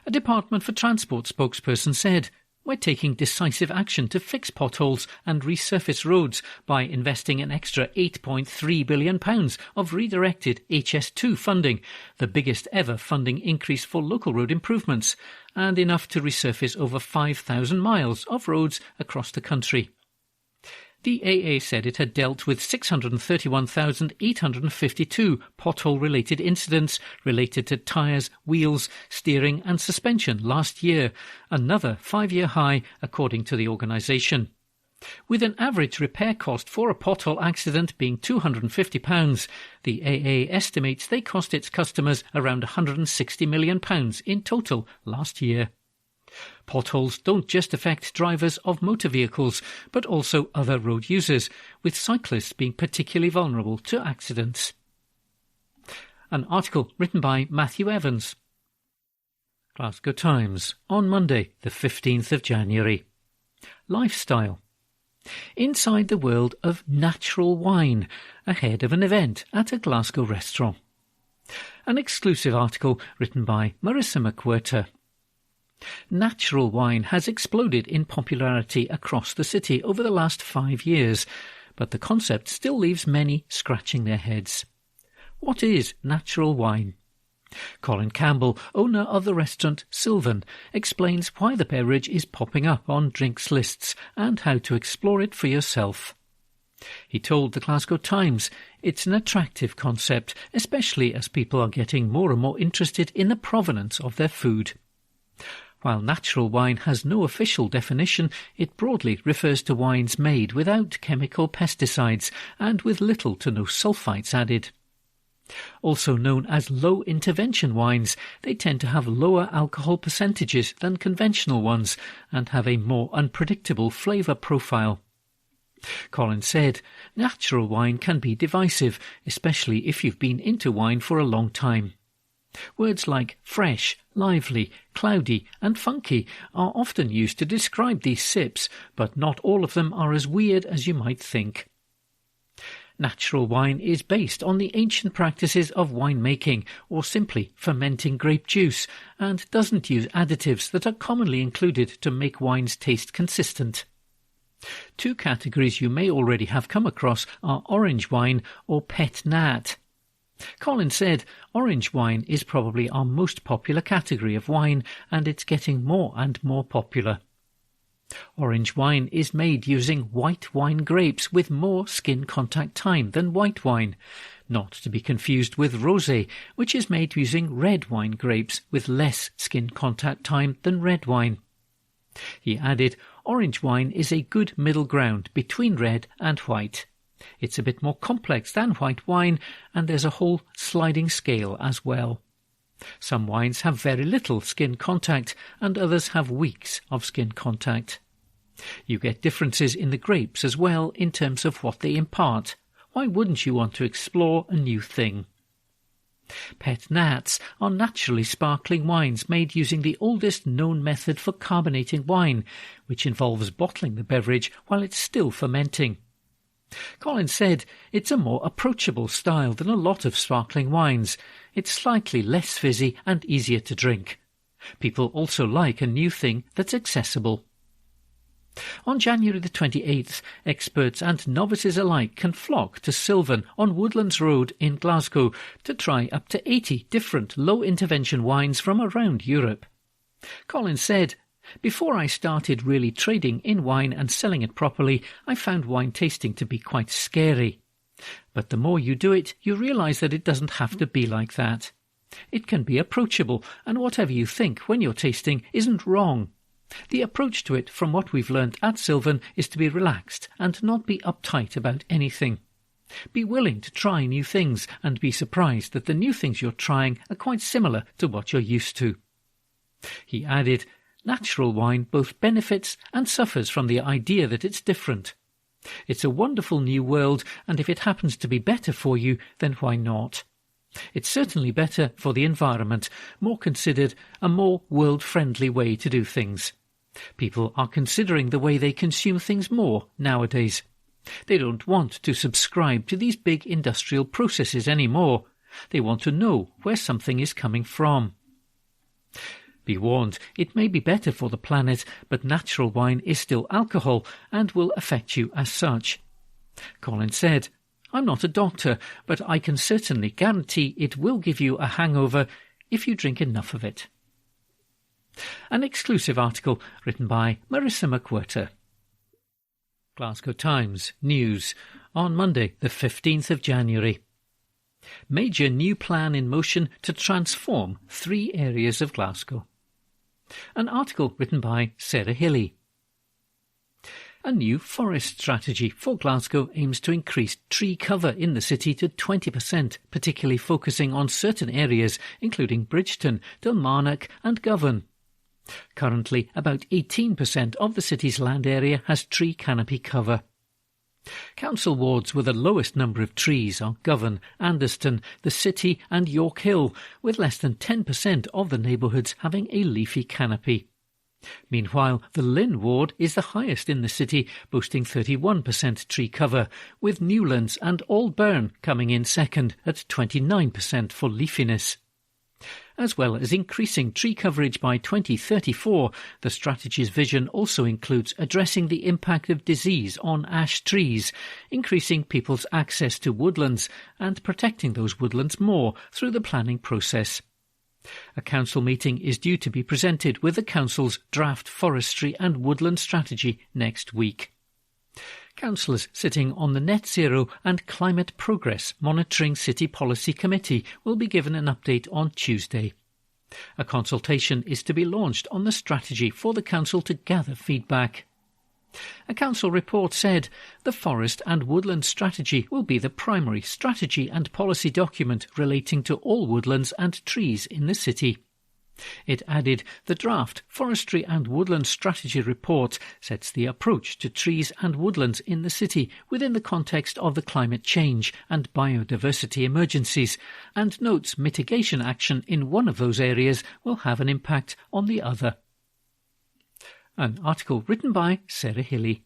A Department for Transport spokesperson said, "We're taking decisive action to fix potholes and resurface roads by investing an extra £8.3 billion of redirected HS2 funding, the biggest ever funding increase for local road improvements, and enough to resurface over 5,000 miles of roads across the country." The AA said it had dealt with 631,852 pothole-related incidents related to tyres, wheels, steering and suspension last year, another 5-year high according to the organisation. With an average repair cost for a pothole accident being £250, the AA estimates they cost its customers around £160 million in total last year. Potholes don't just affect drivers of motor vehicles, but also other road users, with cyclists being particularly vulnerable to accidents. An article written by Matthew Evans. Glasgow Times on Monday, the 15th of January. Lifestyle. Inside the world of natural wine, ahead of an event at a Glasgow restaurant. An exclusive article written by Marissa McWhirter. Natural wine has exploded in popularity across the city over the last 5 years, but the concept still leaves many scratching their heads. What is natural wine? Colin Campbell, owner of the restaurant Sylvan, explains why the beverage is popping up on drinks lists and how to explore it for yourself. He told the Glasgow Times it's an attractive concept, especially as people are getting more and more interested in the provenance of their food. While natural wine has no official definition, it broadly refers to wines made without chemical pesticides and with little to no sulfites added. Also known as low-intervention wines, they tend to have lower alcohol percentages than conventional ones and have a more unpredictable flavour profile. Colin said, natural wine can be divisive, especially if you've been into wine for a long time. Words like fresh, lively, cloudy and funky are often used to describe these sips, but not all of them are as weird as you might think. Natural wine is based on the ancient practices of winemaking, or simply fermenting grape juice, and doesn't use additives that are commonly included to make wines taste consistent. Two categories you may already have come across are orange wine or pet nat. Colin said orange wine is probably our most popular category of wine, and it's getting more and more popular. Orange wine is made using white wine grapes with more skin contact time than white wine, not to be confused with rosé, which is made using red wine grapes with less skin contact time than red wine. He added, orange wine is a good middle ground between red and white. It's a bit more complex than white wine, and there's a whole sliding scale as well. Some wines have very little skin contact, and others have weeks of skin contact. You get differences in the grapes as well in terms of what they impart. Why wouldn't you want to explore a new thing? Pet nats are naturally sparkling wines made using the oldest known method for carbonating wine, which involves bottling the beverage while it's still fermenting. Colin said it's a more approachable style than a lot of sparkling wines. It's slightly less fizzy and easier to drink. People also like a new thing that's accessible. On January the 28th, experts and novices alike can flock to Sylvan on Woodlands Road in Glasgow to try up to 80 different low-intervention wines from around Europe. Colin said, before I started really trading in wine and selling it properly, I found wine tasting to be quite scary. But the more you do it, you realise that it doesn't have to be like that. It can be approachable, and whatever you think when you're tasting isn't wrong. The approach to it, from what we've learnt at Sylvan, is to be relaxed and not be uptight about anything. Be willing to try new things and be surprised that the new things you're trying are quite similar to what you're used to. He added, natural wine both benefits and suffers from the idea that it's different. It's a wonderful new world, and if it happens to be better for you, then why not? It's certainly better for the environment, more considered, a more world-friendly way to do things. People are considering the way they consume things more nowadays. They don't want to subscribe to these big industrial processes anymore. They want to know where something is coming from. Be warned, it may be better for the planet, but natural wine is still alcohol and will affect you as such. Colin said, I'm not a doctor, but I can certainly guarantee it will give you a hangover if you drink enough of it. An exclusive article written by Marissa McWhirter. Glasgow Times News on Monday, the 15th of January. Major new plan in motion to transform 3 areas of Glasgow. An article written by Sarah Hilly. A new forest strategy for Glasgow aims to increase tree cover in the city to 20%, particularly focusing on certain areas, including Bridgeton, Kilmarnock and Govan. Currently, about 18% of the city's land area has tree canopy cover. Council wards with the lowest number of trees are Govan, Anderston, the City and York Hill, with less than 10% of the neighbourhoods having a leafy canopy. Meanwhile, the Lynn ward is the highest in the city, boasting 31% tree cover, with Newlands and Aldburn coming in second at 29% for leafiness. As well as increasing tree coverage by 2034, the strategy's vision also includes addressing the impact of disease on ash trees, increasing people's access to woodlands and protecting those woodlands more through the planning process. A council meeting is due to be presented with the council's draft forestry and woodland strategy next week. Councillors sitting on the Net Zero and Climate Progress Monitoring City Policy Committee will be given an update on Tuesday. A consultation is to be launched on the strategy for the council to gather feedback. A council report said the Forest and Woodland Strategy will be the primary strategy and policy document relating to all woodlands and trees in the city. It added the draft Forestry and Woodland Strategy report sets the approach to trees and woodlands in the city within the context of the climate change and biodiversity emergencies, and notes mitigation action in one of those areas will have an impact on the other. An article written by Sarah Hilly.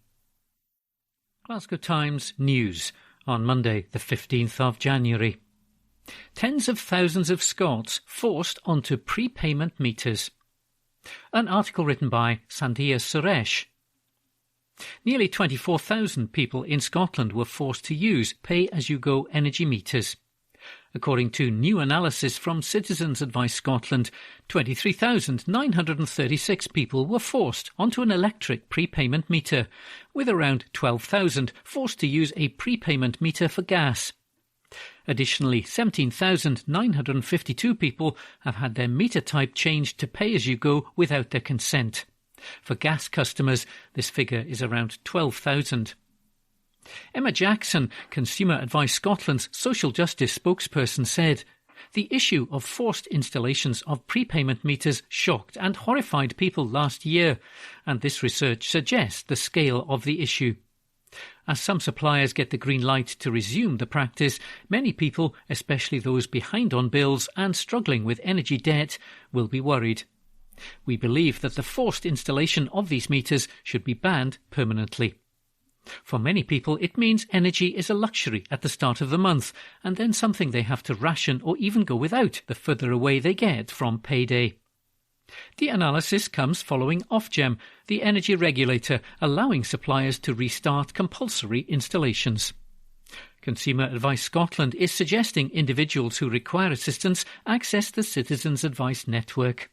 Glasgow Times News on Monday the 15th of January. Tens of thousands of Scots forced onto prepayment meters. An article written by Sandhya Suresh. Nearly 24,000 people in Scotland were forced to use pay-as-you-go energy meters. According to new analysis from Citizens Advice Scotland, 23,936 people were forced onto an electric prepayment meter, with around 12,000 forced to use a prepayment meter for gas. Additionally, 17,952 people have had their meter type changed to pay-as-you-go without their consent. For gas customers, this figure is around 12,000. Emma Jackson, Consumer Advice Scotland's social justice spokesperson, said, "The issue of forced installations of prepayment meters shocked and horrified people last year, and this research suggests the scale of the issue. As some suppliers get the green light to resume the practice, many people, especially those behind on bills and struggling with energy debt, will be worried. We believe that the forced installation of these meters should be banned permanently. For many people, it means energy is a luxury at the start of the month, and then something they have to ration or even go without the further away they get from payday." The analysis comes following Ofgem, the energy regulator, allowing suppliers to restart compulsory installations. Consumer Advice Scotland is suggesting individuals who require assistance access the Citizens Advice network.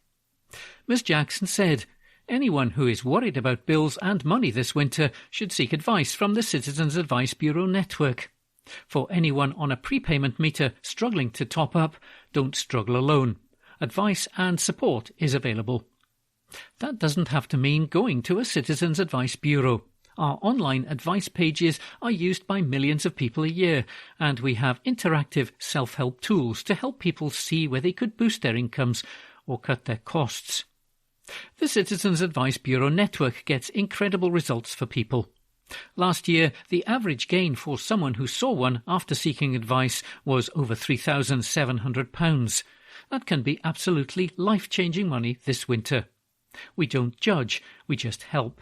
Ms Jackson said, "Anyone who is worried about bills and money this winter should seek advice from the Citizens Advice Bureau network. For anyone on a prepayment meter struggling to top up, don't struggle alone. Advice and support is available." That doesn't have to mean going to a Citizens Advice Bureau. Our online advice pages are used by millions of people a year, and we have interactive self-help tools to help people see where they could boost their incomes or cut their costs. The Citizens Advice Bureau network gets incredible results for people. Last year, the average gain for someone who saw one after seeking advice was over £3,700. That can be absolutely life-changing money this winter. We don't judge, we just help.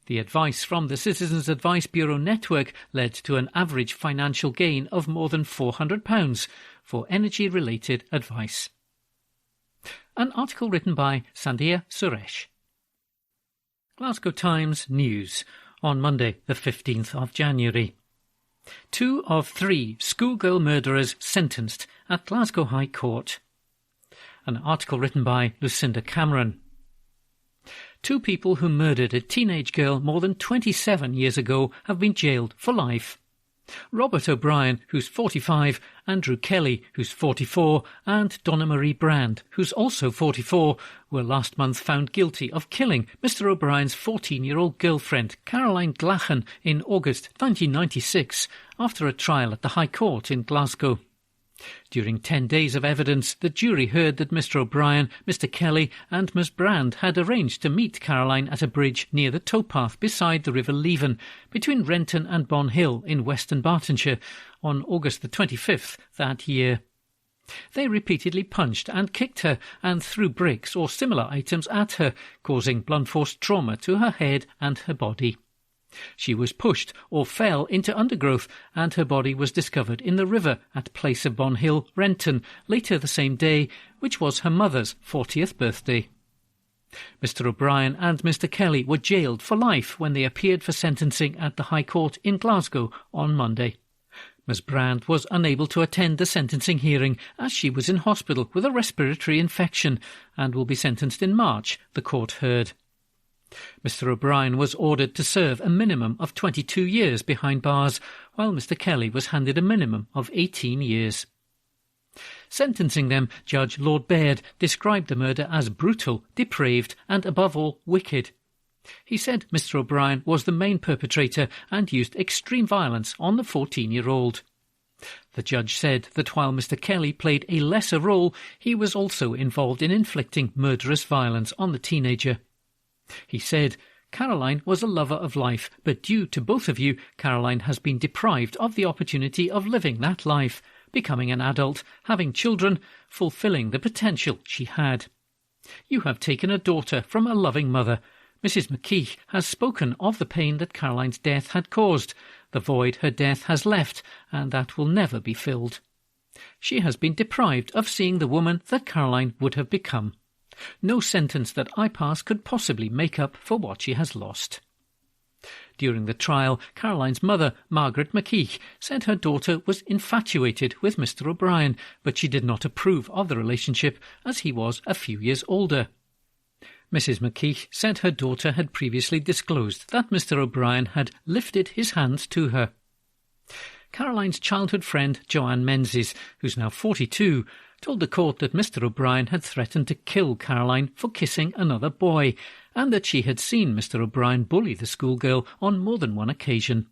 The advice from the Citizens Advice Bureau network led to an average financial gain of more than £400 for energy-related advice. An article written by Sandhya Suresh. Glasgow Times News on Monday the 15th of January. 2 of 3 schoolgirl murderers sentenced at Glasgow High Court. An article written by Lucinda Cameron. 2 people who murdered a teenage girl more than 27 years ago have been jailed for life. Robert O'Brien, who's 45, Andrew Kelly, who's 44, and Donna Marie Brand, who's also 44, were last month found guilty of killing Mr O'Brien's 14-year-old girlfriend, Caroline Glachan, in August 1996, after a trial at the High Court in Glasgow. During 10 days of evidence, the jury heard that Mr O'Brien, Mr Kelly and Miss Brand had arranged to meet Caroline at a bridge near the towpath beside the River Leven, between Renton and Bonhill in Western Bartonshire, on August the 25th that year. They repeatedly punched and kicked her and threw bricks or similar items at her, causing blunt force trauma to her head and her body. She was pushed or fell into undergrowth, and her body was discovered in the river at Place of Bonhill, Renton, later the same day, which was her mother's 40th birthday. Mr O'Brien and Mr Kelly were jailed for life when they appeared for sentencing at the High Court in Glasgow on Monday. Miss Brand was unable to attend the sentencing hearing as she was in hospital with a respiratory infection and will be sentenced in March, the court heard. Mr O'Brien was ordered to serve a minimum of 22 years behind bars, while Mr Kelly was handed a minimum of 18 years. Sentencing them, Judge Lord Baird described the murder as brutal, depraved and, above all, wicked. He said Mr O'Brien was the main perpetrator and used extreme violence on the 14-year-old. The judge said that while Mr Kelly played a lesser role, he was also involved in inflicting murderous violence on the teenager. He said, "Caroline was a lover of life, but due to both of you, Caroline has been deprived of the opportunity of living that life, becoming an adult, having children, fulfilling the potential she had. You have taken a daughter from a loving mother. Mrs McKeith has spoken of the pain that Caroline's death had caused, the void her death has left, and that will never be filled. She has been deprived of seeing the woman that Caroline would have become. No sentence that I pass could possibly make up for what she has lost." During the trial, Caroline's mother, Margaret McKeith, said her daughter was infatuated with Mr O'Brien, but she did not approve of the relationship as he was a few years older. Mrs McKeith said her daughter had previously disclosed that Mr O'Brien had lifted his hands to her. Caroline's childhood friend Joanne Menzies, who's now 42, told the court that Mr O'Brien had threatened to kill Caroline for kissing another boy, and that she had seen Mr O'Brien bully the schoolgirl on more than one occasion.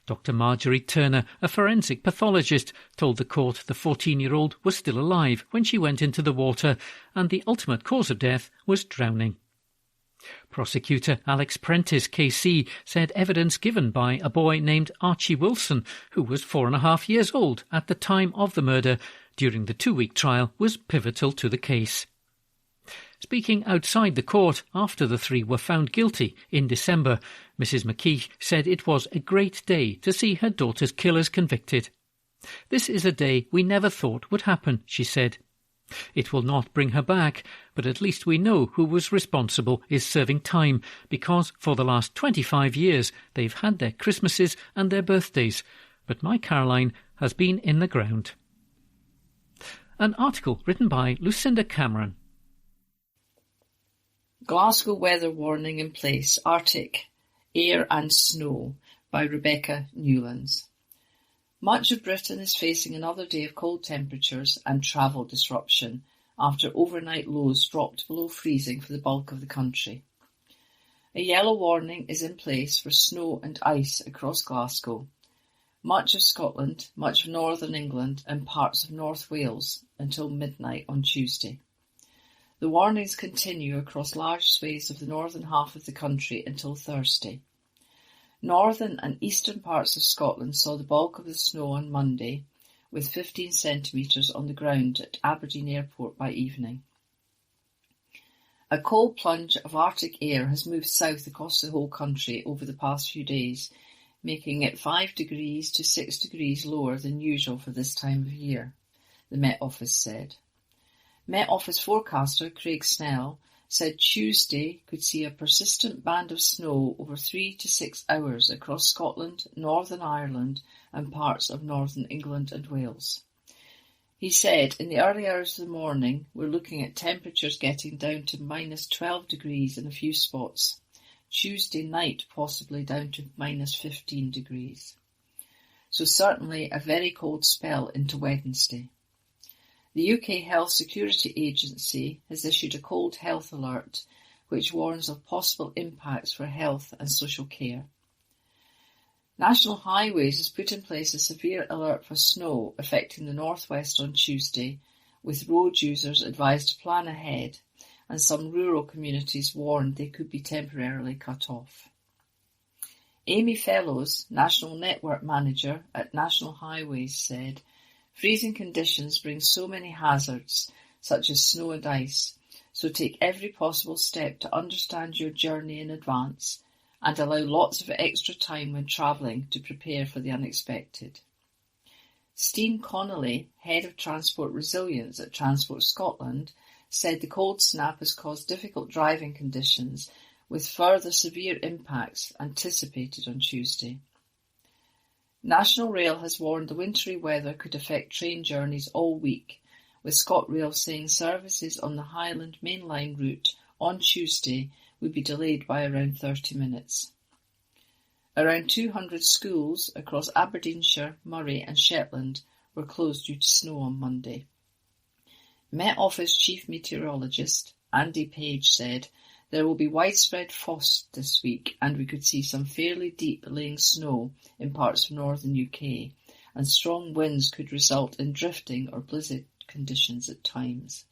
Dr Marjorie Turner, a forensic pathologist, told the court the 14-year-old was still alive when she went into the water, and the ultimate cause of death was drowning. Prosecutor Alex Prentice, KC, said evidence given by a boy named Archie Wilson, who was 4.5 years old at the time of the murder, during the 2-week trial was pivotal to the case. Speaking outside the court after the three were found guilty in December, Mrs McKeith said it was a great day to see her daughter's killers convicted. "This is a day we never thought would happen," she said. "It will not bring her back, but at least we know who was responsible is serving time, because for the last 25 years they've had their Christmases and their birthdays, but my Caroline has been in the ground." An article written by Lucinda Cameron. Glasgow weather warning in place, Arctic, air and snow, by Rebecca Newlands. Much of Britain is facing another day of cold temperatures and travel disruption after overnight lows dropped below freezing for the bulk of the country. A yellow warning is in place for snow and ice across Glasgow, much of Scotland, much of northern England and parts of North Wales until midnight on Tuesday. The warnings continue across large swathes of the northern half of the country until Thursday. Northern and eastern parts of Scotland saw the bulk of the snow on Monday, with 15 centimetres on the ground at Aberdeen Airport by evening. A cold plunge of Arctic air has moved south across the whole country over the past few days, making it 5 degrees to 6 degrees lower than usual for this time of year, the Met Office said. Met Office forecaster Craig Snell said Tuesday could see a persistent band of snow over 3 to 6 hours across Scotland, Northern Ireland and parts of northern England and Wales. He said, in the early hours of the morning, we're looking at temperatures getting down to minus 12 degrees in a few spots. Tuesday night possibly down to minus 15 degrees. So certainly a very cold spell into Wednesday. The UK Health Security Agency has issued a cold health alert, which warns of possible impacts for health and social care. National Highways has put in place a severe alert for snow affecting the northwest on Tuesday, with road users advised to plan ahead, and some rural communities warned they could be temporarily cut off. Amy Fellows, National Network Manager at National Highways, said, "Freezing conditions bring so many hazards, such as snow and ice, so take every possible step to understand your journey in advance and allow lots of extra time when travelling to prepare for the unexpected." Steen Connolly, Head of Transport Resilience at Transport Scotland, said the cold snap has caused difficult driving conditions, with further severe impacts anticipated on Tuesday. National Rail has warned the wintry weather could affect train journeys all week, with ScotRail saying services on the Highland Main Line route on Tuesday would be delayed by around 30 minutes. Around 200 schools across Aberdeenshire, Moray and Shetland were closed due to snow on Monday. Met Office Chief Meteorologist Andy Page said there will be widespread frost this week and we could see some fairly deep laying snow in parts of northern UK, and strong winds could result in drifting or blizzard conditions at times.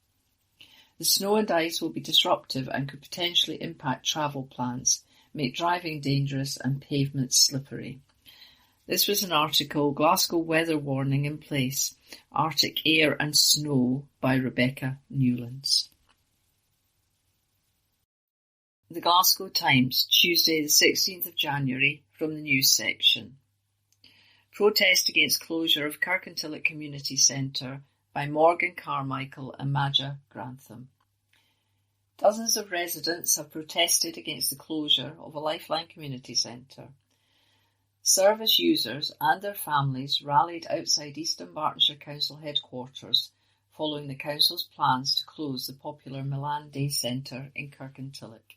The snow and ice will be disruptive and could potentially impact travel plans, make driving dangerous and pavements slippery. This was an article, Glasgow Weather Warning in Place, Arctic Air and Snow by Rebecca Newlands. The Glasgow Times, Tuesday the 16th of January, from the news section. Protest against closure of Kirkintilloch Community Centre by Morgan Carmichael and Maja Grantham. Dozens of residents have protested against the closure of a Lifeline community centre. Service users and their families rallied outside East Dunbartonshire Council headquarters following the council's plans to close the popular Milan Day Centre in Kirkintilloch.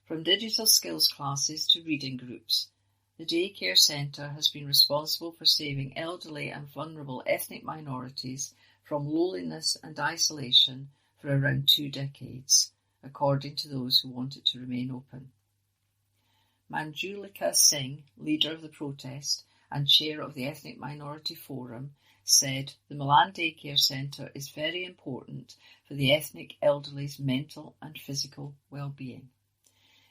From digital skills classes to reading groups, the daycare centre has been responsible for saving elderly and vulnerable ethnic minorities from loneliness and isolation for around 2 decades, according to those who want it to remain open. Manjulika Singh, leader of the protest and chair of the Ethnic Minority Forum, said the Milan Daycare Centre is very important for the ethnic elderly's mental and physical well-being.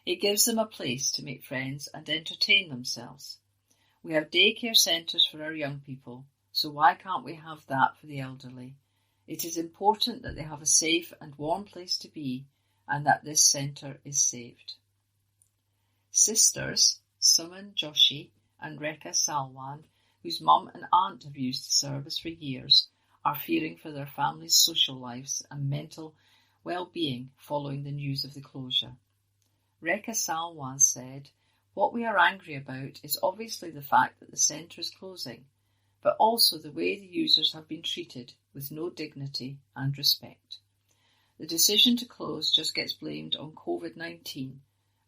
It gives them a place to make friends and entertain themselves. We have daycare centres for our young people, so why can't we have that for the elderly? It is important that they have a safe and warm place to be and that this centre is saved. Sisters Suman Joshi and Rekha Salwan, whose mum and aunt have used the service for years, are fearing for their families' social lives and mental well-being following the news of the closure. Rekha Salwan said, "What we are angry about is obviously the fact that the centre is closing, but also the way the users have been treated with no dignity and respect. The decision to close just gets blamed on COVID-19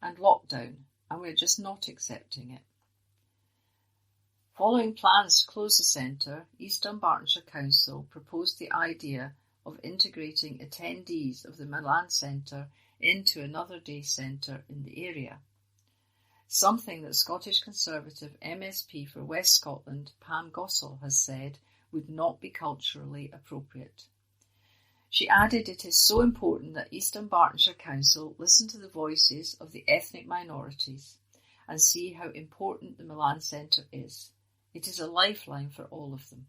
and lockdown, and we're just not accepting it." Following plans to close the centre, East Dunbartonshire Council proposed the idea of integrating attendees of the Milan Centre into another day centre in the area, something that Scottish Conservative MSP for West Scotland Pam Gossell has said would not be culturally appropriate. She added it is so important that East Dunbartonshire Council listen to the voices of the ethnic minorities and see how important the Milan Centre is. It is a lifeline for all of them.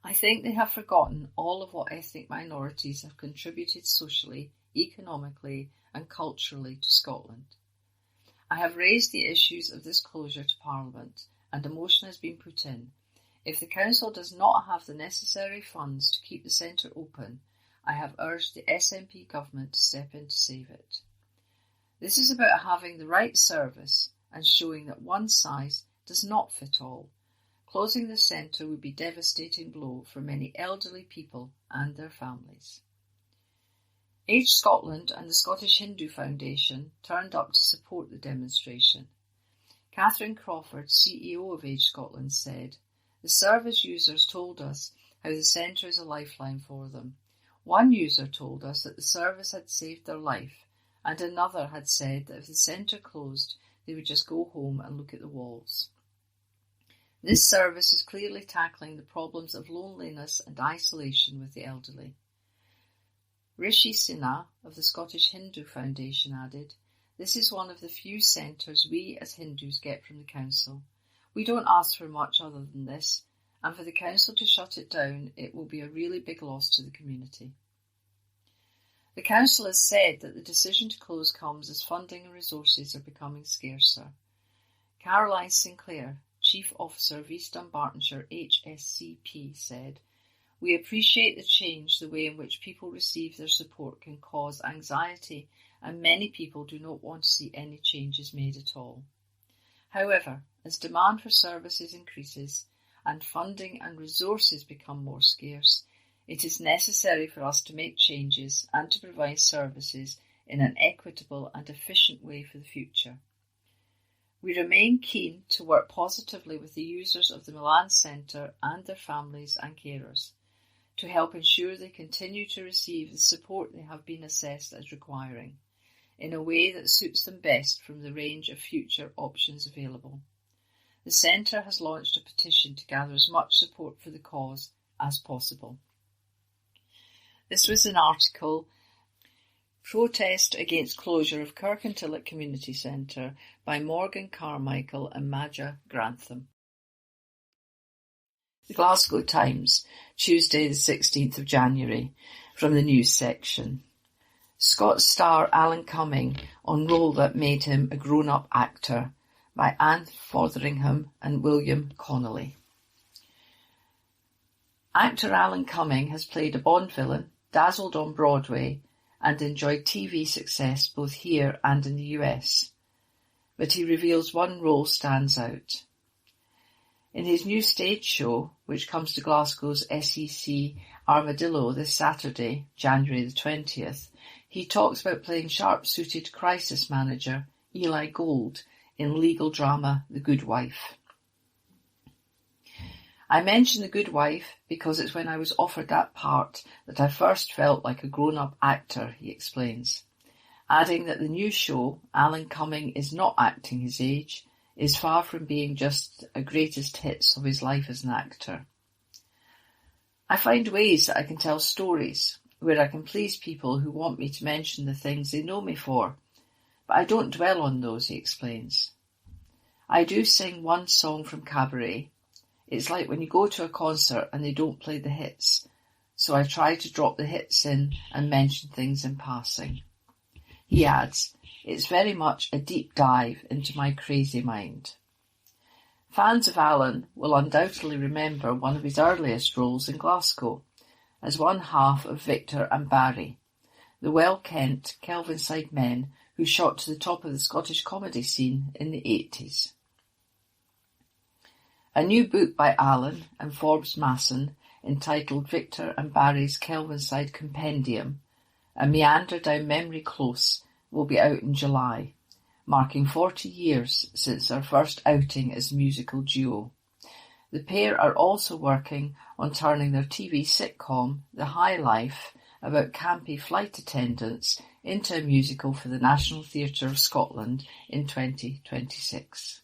I think they have forgotten all of what ethnic minorities have contributed socially, economically and culturally to Scotland. I have raised the issues of this closure to Parliament and a motion has been put in. If the Council does not have the necessary funds to keep the centre open, I have urged the SNP government to step in to save it. This is about having the right service and showing that one size does not fit all. Closing the centre would be a devastating blow for many elderly people and their families. Age Scotland and the Scottish Hindu Foundation turned up to support the demonstration. Catherine Crawford, CEO of Age Scotland, said, "The service users told us how the centre is a lifeline for them. One user told us that the service had saved their life, and another had said that if the centre closed, they would just go home and look at the walls." This service is clearly tackling the problems of loneliness and isolation with the elderly. Rishi Sinha of the Scottish Hindu Foundation added, "This is one of the few centres we as Hindus get from the Council. We don't ask for much other than this, and for the Council to shut it down, it will be a really big loss to the community." The Council has said that the decision to close comes as funding and resources are becoming scarcer. Caroline Sinclair, Chief Officer of East Dunbartonshire HSCP, said, "We appreciate the change. The way in which people receive their support can cause anxiety, and many people do not want to see any changes made at all. However, as demand for services increases and funding and resources become more scarce, it is necessary for us to make changes and to provide services in an equitable and efficient way for the future. We remain keen to work positively with the users of the Milan Centre and their families and carers to help ensure they continue to receive the support they have been assessed as requiring, in a way that suits them best from the range of future options available. The Centre has launched a petition to gather as much support for the cause as possible. This was an article, Protest Against Closure of Kirkintilloch Community Centre by Morgan Carmichael and Maja Grantham. The Glasgow Times, Tuesday the 16th of January, from the news section. Scots star Alan Cumming on role that made him a grown-up actor, by Anne Fotheringham and William Connolly. Actor Alan Cumming has played a Bond villain, dazzled on Broadway, and enjoyed TV success both here and in the US. But he reveals one role stands out. In his new stage show, which comes to Glasgow's SEC Armadillo this Saturday, January the 20th, he talks about playing sharp-suited crisis manager Eli Gold in legal drama The Good Wife. I mention The Good Wife because it's when I was offered that part that I first felt like a grown-up actor, he explains, adding that the new show, Alan Cumming is not acting his age, is far from being just a greatest hits of his life as an actor. I find ways that I can tell stories where I can please people who want me to mention the things they know me for, but I don't dwell on those, he explains. I do sing one song from Cabaret. It's like when you go to a concert and they don't play the hits, so I try to drop the hits in and mention things in passing. He adds, it's very much a deep dive into my crazy mind. Fans of Alan will undoubtedly remember one of his earliest roles in Glasgow, as one half of Victor and Barry, the well-kent Kelvinside men who shot to the top of the Scottish comedy scene in the 80s. A new book by Alan and Forbes Masson, entitled Victor and Barry's Kelvinside Compendium, a meander down memory close, will be out in July, marking 40 years since their first outing as a musical duo. The pair are also working on turning their TV sitcom, The High Life, about campy flight attendants, into a musical for the National Theatre of Scotland in 2026.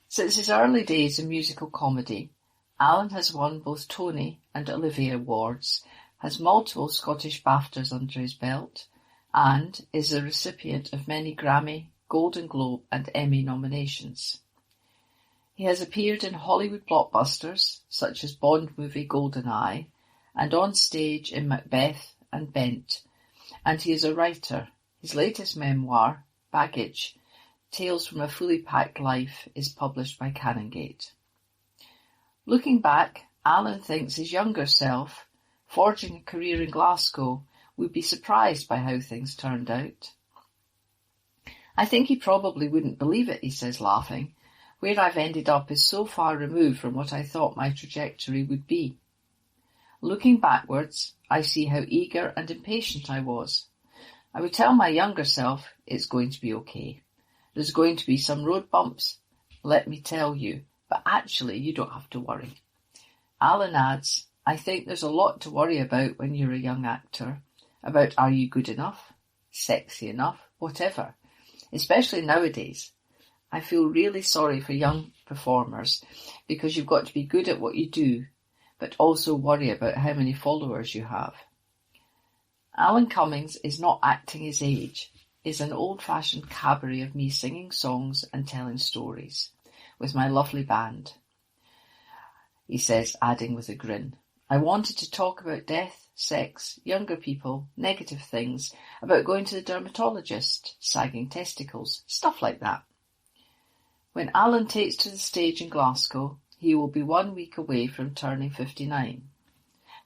Since his early days in musical comedy, Alan has won both Tony and Olivier Awards, has multiple Scottish BAFTAs under his belt, and is a recipient of many Grammy, Golden Globe and Emmy nominations. He has appeared in Hollywood blockbusters such as Bond movie GoldenEye and on stage in Macbeth and Bent, and he is a writer. His latest memoir, Baggage, Tales from a Fully Packed Life, is published by Canongate. Looking back, Alan thinks his younger self, forging a career in Glasgow, would be surprised by how things turned out. I think he probably wouldn't believe it, he says, laughing. Where I've ended up is so far removed from what I thought my trajectory would be. Looking backwards, I see how eager and impatient I was. I would tell my younger self, it's going to be okay. There's going to be some road bumps, let me tell you, but actually you don't have to worry. Alan adds, I think there's a lot to worry about when you're a young actor, about are you good enough, sexy enough, whatever, especially nowadays. I feel really sorry for young performers because you've got to be good at what you do, but also worry about how many followers you have. Alan Cummings is not acting his age. Is an old-fashioned cabaret of me singing songs and telling stories with my lovely band, he says, adding with a grin. I wanted to talk about death, sex, younger people, negative things, about going to the dermatologist, sagging testicles, stuff like that. When Alan takes to the stage in Glasgow, he will be 1 week away from turning 59.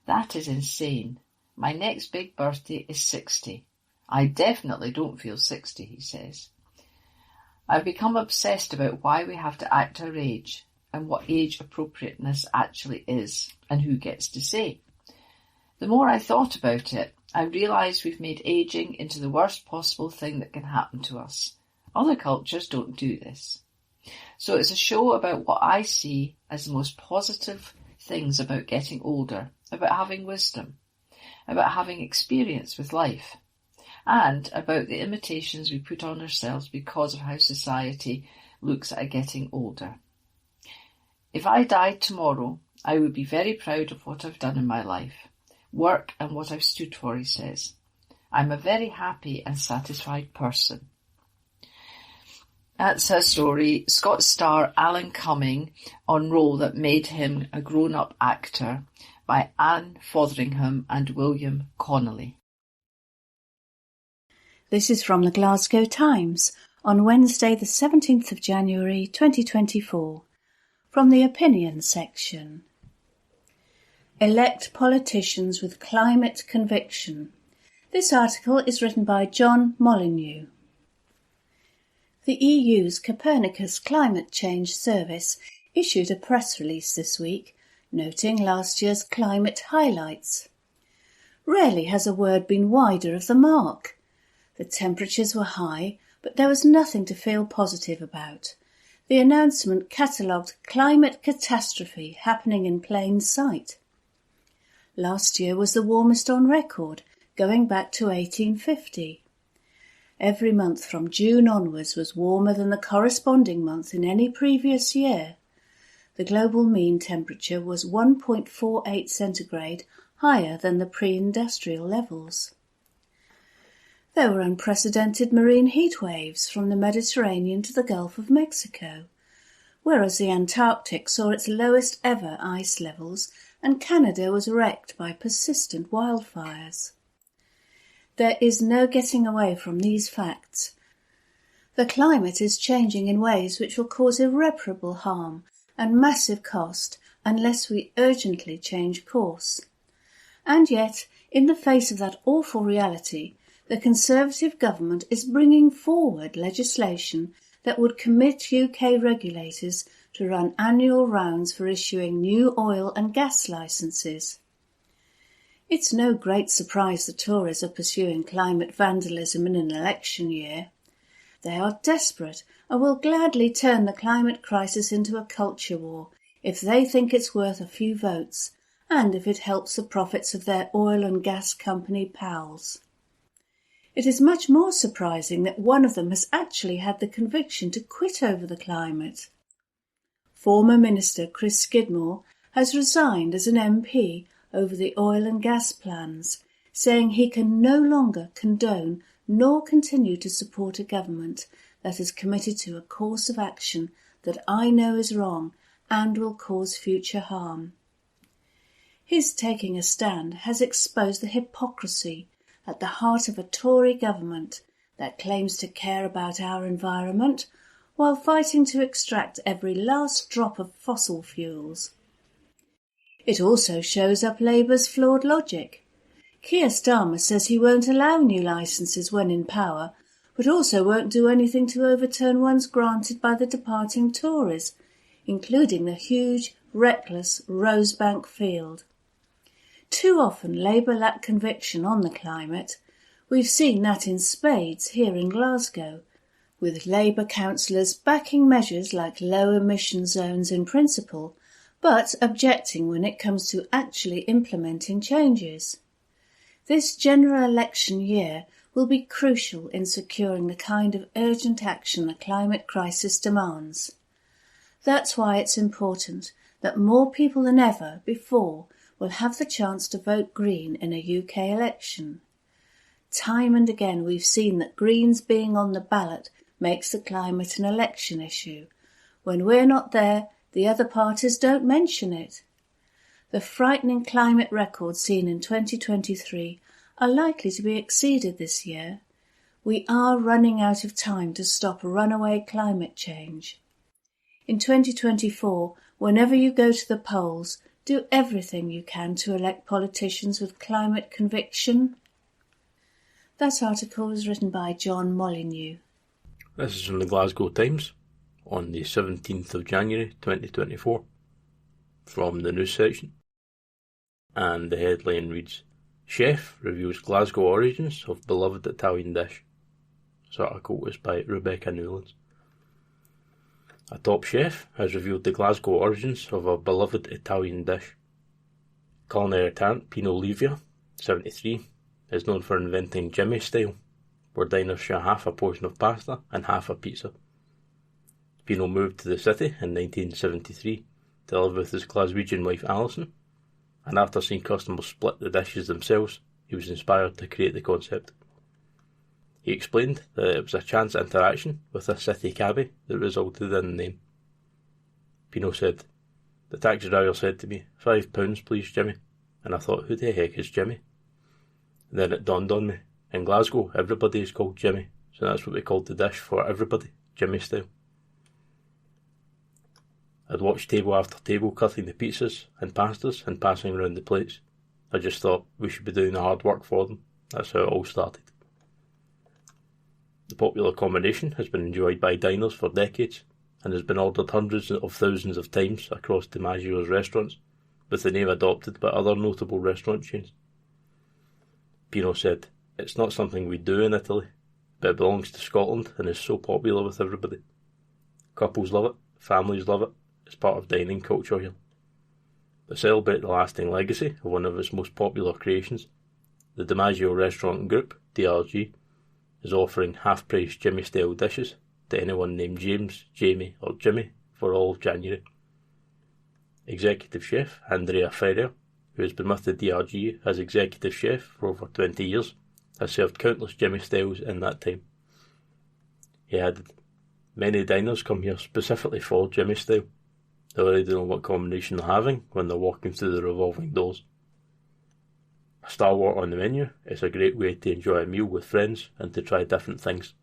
That is insane. My next big birthday is 60. I definitely don't feel 60, he says. I've become obsessed about why we have to act our age and what age appropriateness actually is and who gets to say. The more I thought about it, I realised we've made ageing into the worst possible thing that can happen to us. Other cultures don't do this. So it's a show about what I see as the most positive things about getting older, about having wisdom, about having experience with life, and about the limitations we put on ourselves because of how society looks at getting older. If I died tomorrow, I would be very proud of what I've done in my life, work and what I've stood for, he says. I'm a very happy and satisfied person. That's a story, Scots star Alan Cumming on Role That Made Him a Grown-Up Actor by Anne Fotheringham and William Connolly. This is from the Glasgow Times on Wednesday the 17th of January 2024, from the opinion section. Elect politicians with climate conviction. This article is written by John Molyneux. The EU's Copernicus Climate Change Service issued a press release this week, noting last year's climate highlights. Rarely has a word been wider of the mark. The temperatures were high, but there was nothing to feel positive about. The announcement catalogued climate catastrophe happening in plain sight. Last year was the warmest on record, going back to 1850. Every month from June onwards was warmer than the corresponding month in any previous year. The global mean temperature was 1.48 centigrade higher than the pre-industrial levels. There were unprecedented marine heat waves from the Mediterranean to the Gulf of Mexico, whereas the Antarctic saw its lowest ever ice levels and Canada was wrecked by persistent wildfires. There is no getting away from these facts. The climate is changing in ways which will cause irreparable harm and massive cost unless we urgently change course. And yet, in the face of that awful reality, the Conservative government is bringing forward legislation that would commit UK regulators to run annual rounds for issuing new oil and gas licences. It's no great surprise the Tories are pursuing climate vandalism in an election year. They are desperate and will gladly turn the climate crisis into a culture war if they think it's worth a few votes and if it helps the profits of their oil and gas company pals. It is much more surprising that one of them has actually had the conviction to quit over the climate. Former Minister Chris Skidmore has resigned as an MP over the oil and gas plans, saying he can no longer condone nor continue to support a government that is committed to a course of action that I know is wrong and will cause future harm. His taking a stand has exposed the hypocrisy at the heart of a Tory government that claims to care about our environment while fighting to extract every last drop of fossil fuels. It also shows up Labour's flawed logic. Keir Starmer says he won't allow new licences when in power, but also won't do anything to overturn ones granted by the departing Tories, including the huge, reckless Rosebank field. Too often Labour lack conviction on the climate. We've seen that in spades here in Glasgow, with Labour councillors backing measures like low emission zones in principle, but objecting when it comes to actually implementing changes. This general election year will be crucial in securing the kind of urgent action the climate crisis demands. That's why it's important that more people than ever before will have the chance to vote Green in a UK election. Time and again we've seen that Greens being on the ballot makes the climate an election issue. When we're not there, the other parties don't mention it. The frightening climate records seen in 2023 are likely to be exceeded this year. We are running out of time to stop runaway climate change. In 2024, whenever you go to the polls, do everything you can to elect politicians with climate conviction. That article was written by John Molyneux. This is from the Glasgow Times on the 17th of January 2024, from the news section. and the headline reads, Chef reveals Glasgow origins of beloved Italian dish. This article is by Rebecca Newlands. A top chef has revealed the Glasgow origins of a beloved Italian dish. Culinary talent Pino Livia, 73, is known for inventing Jimmy style, where diners share half a portion of pasta and half a pizza. Pino moved to the city in 1973 to live with his Glaswegian wife Alison, and after seeing customers split the dishes themselves, he was inspired to create the concept. He explained that it was a chance interaction with a city cabbie that resulted in the name. Pino said, "The taxi driver said to me, £5 please, Jimmy," and I thought, who the heck is Jimmy? And then it dawned on me, in Glasgow everybody is called Jimmy, so that's what we called the dish for everybody, Jimmy style. I'd watched table after table cutting the pizzas and pastas and passing around the plates. I just thought we should be doing the hard work for them. That's how it all started. The popular combination has been enjoyed by diners for decades and has been ordered hundreds of thousands of times across DiMaggio's restaurants, with the name adopted by other notable restaurant chains. Pino said, "It's not something we do in Italy, but it belongs to Scotland and is so popular with everybody. Couples love it, families love it, it's part of dining culture here." To celebrate the lasting legacy of one of its most popular creations, the DiMaggio Restaurant Group, DRG, is offering half-price Jimmy-style dishes to anyone named James, Jamie or Jimmy for all of January. Executive chef Andrea Ferrer, who has been with the DRG as executive chef for over 20 years, has served countless Jimmy styles in that time. He added, "Many diners come here specifically for Jimmy style. They already know what combination they're having when they're walking through the revolving doors. A stalwart on the menu is a great way to enjoy a meal with friends and to try different things.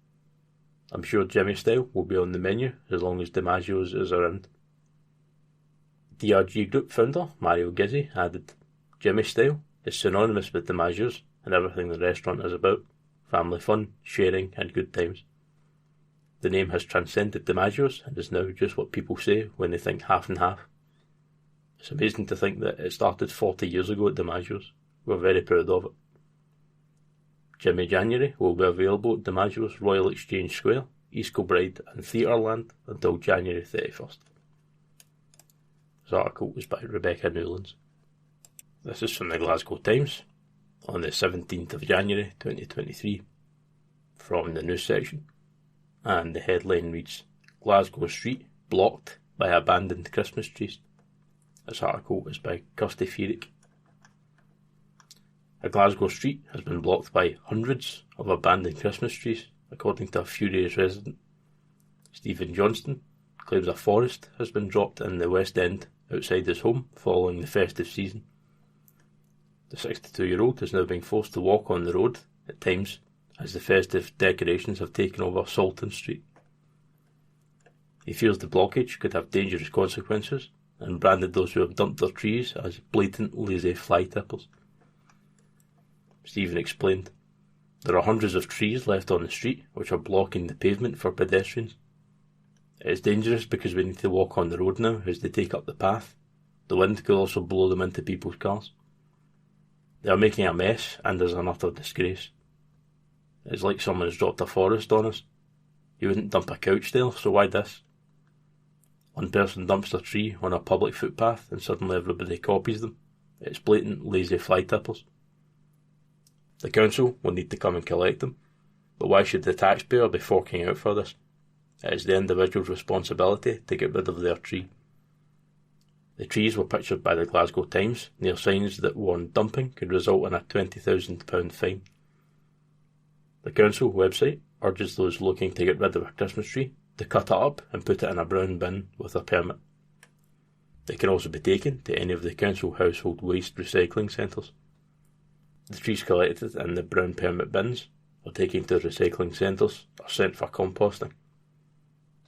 I'm sure Jimmy style will be on the menu as long as DiMaggio's is around." DRG Group founder Mario Gizzi added, "Jimmy style is synonymous with DiMaggio's and everything the restaurant is about: family fun, sharing and good times. The name has transcended DiMaggio's and is now just what people say when they think half and half. It's amazing to think that it started 40 years ago at DiMaggio's. We're very proud of it." Jimmy January will be available at DiMaggio's Royal Exchange Square, East Kilbride and Theatreland until January 31st. This article was by Rebecca Newlands. This is from the Glasgow Times on the 17th of January 2023 from the news section, and the headline reads, "Glasgow Street blocked by abandoned Christmas trees." This article is by Kirsty Feerick. A Glasgow street has been blocked by hundreds of abandoned Christmas trees, according to a furious resident. Stephen Johnston claims a forest has been dropped in the West End outside his home following the festive season. The 62-year-old is now being forced to walk on the road at times as the festive decorations have taken over Salton Street. He fears the blockage could have dangerous consequences and branded those who have dumped their trees as blatant lazy fly tippers. Stephen explained, "There are hundreds of trees left on the street which are blocking the pavement for pedestrians. It is dangerous because we need to walk on the road now as they take up the path. The wind could also blow them into people's cars. They are making a mess and is an utter disgrace. It's like someone has dropped a forest on us. You wouldn't dump a couch there, so why this? One person dumps their tree on a public footpath and suddenly everybody copies them. It's blatant lazy fly tippers. The council will need to come and collect them, but why should the taxpayer be forking out for this? It is the individual's responsibility to get rid of their tree." The trees were pictured by the Glasgow Times near signs that warned dumping could result in a £20,000 fine. The council website urges those looking to get rid of a Christmas tree to cut it up and put it in a brown bin with a permit. They can also be taken to any of the council household waste recycling centres. The trees collected in the brown permit bins are taken to recycling centres or sent for composting.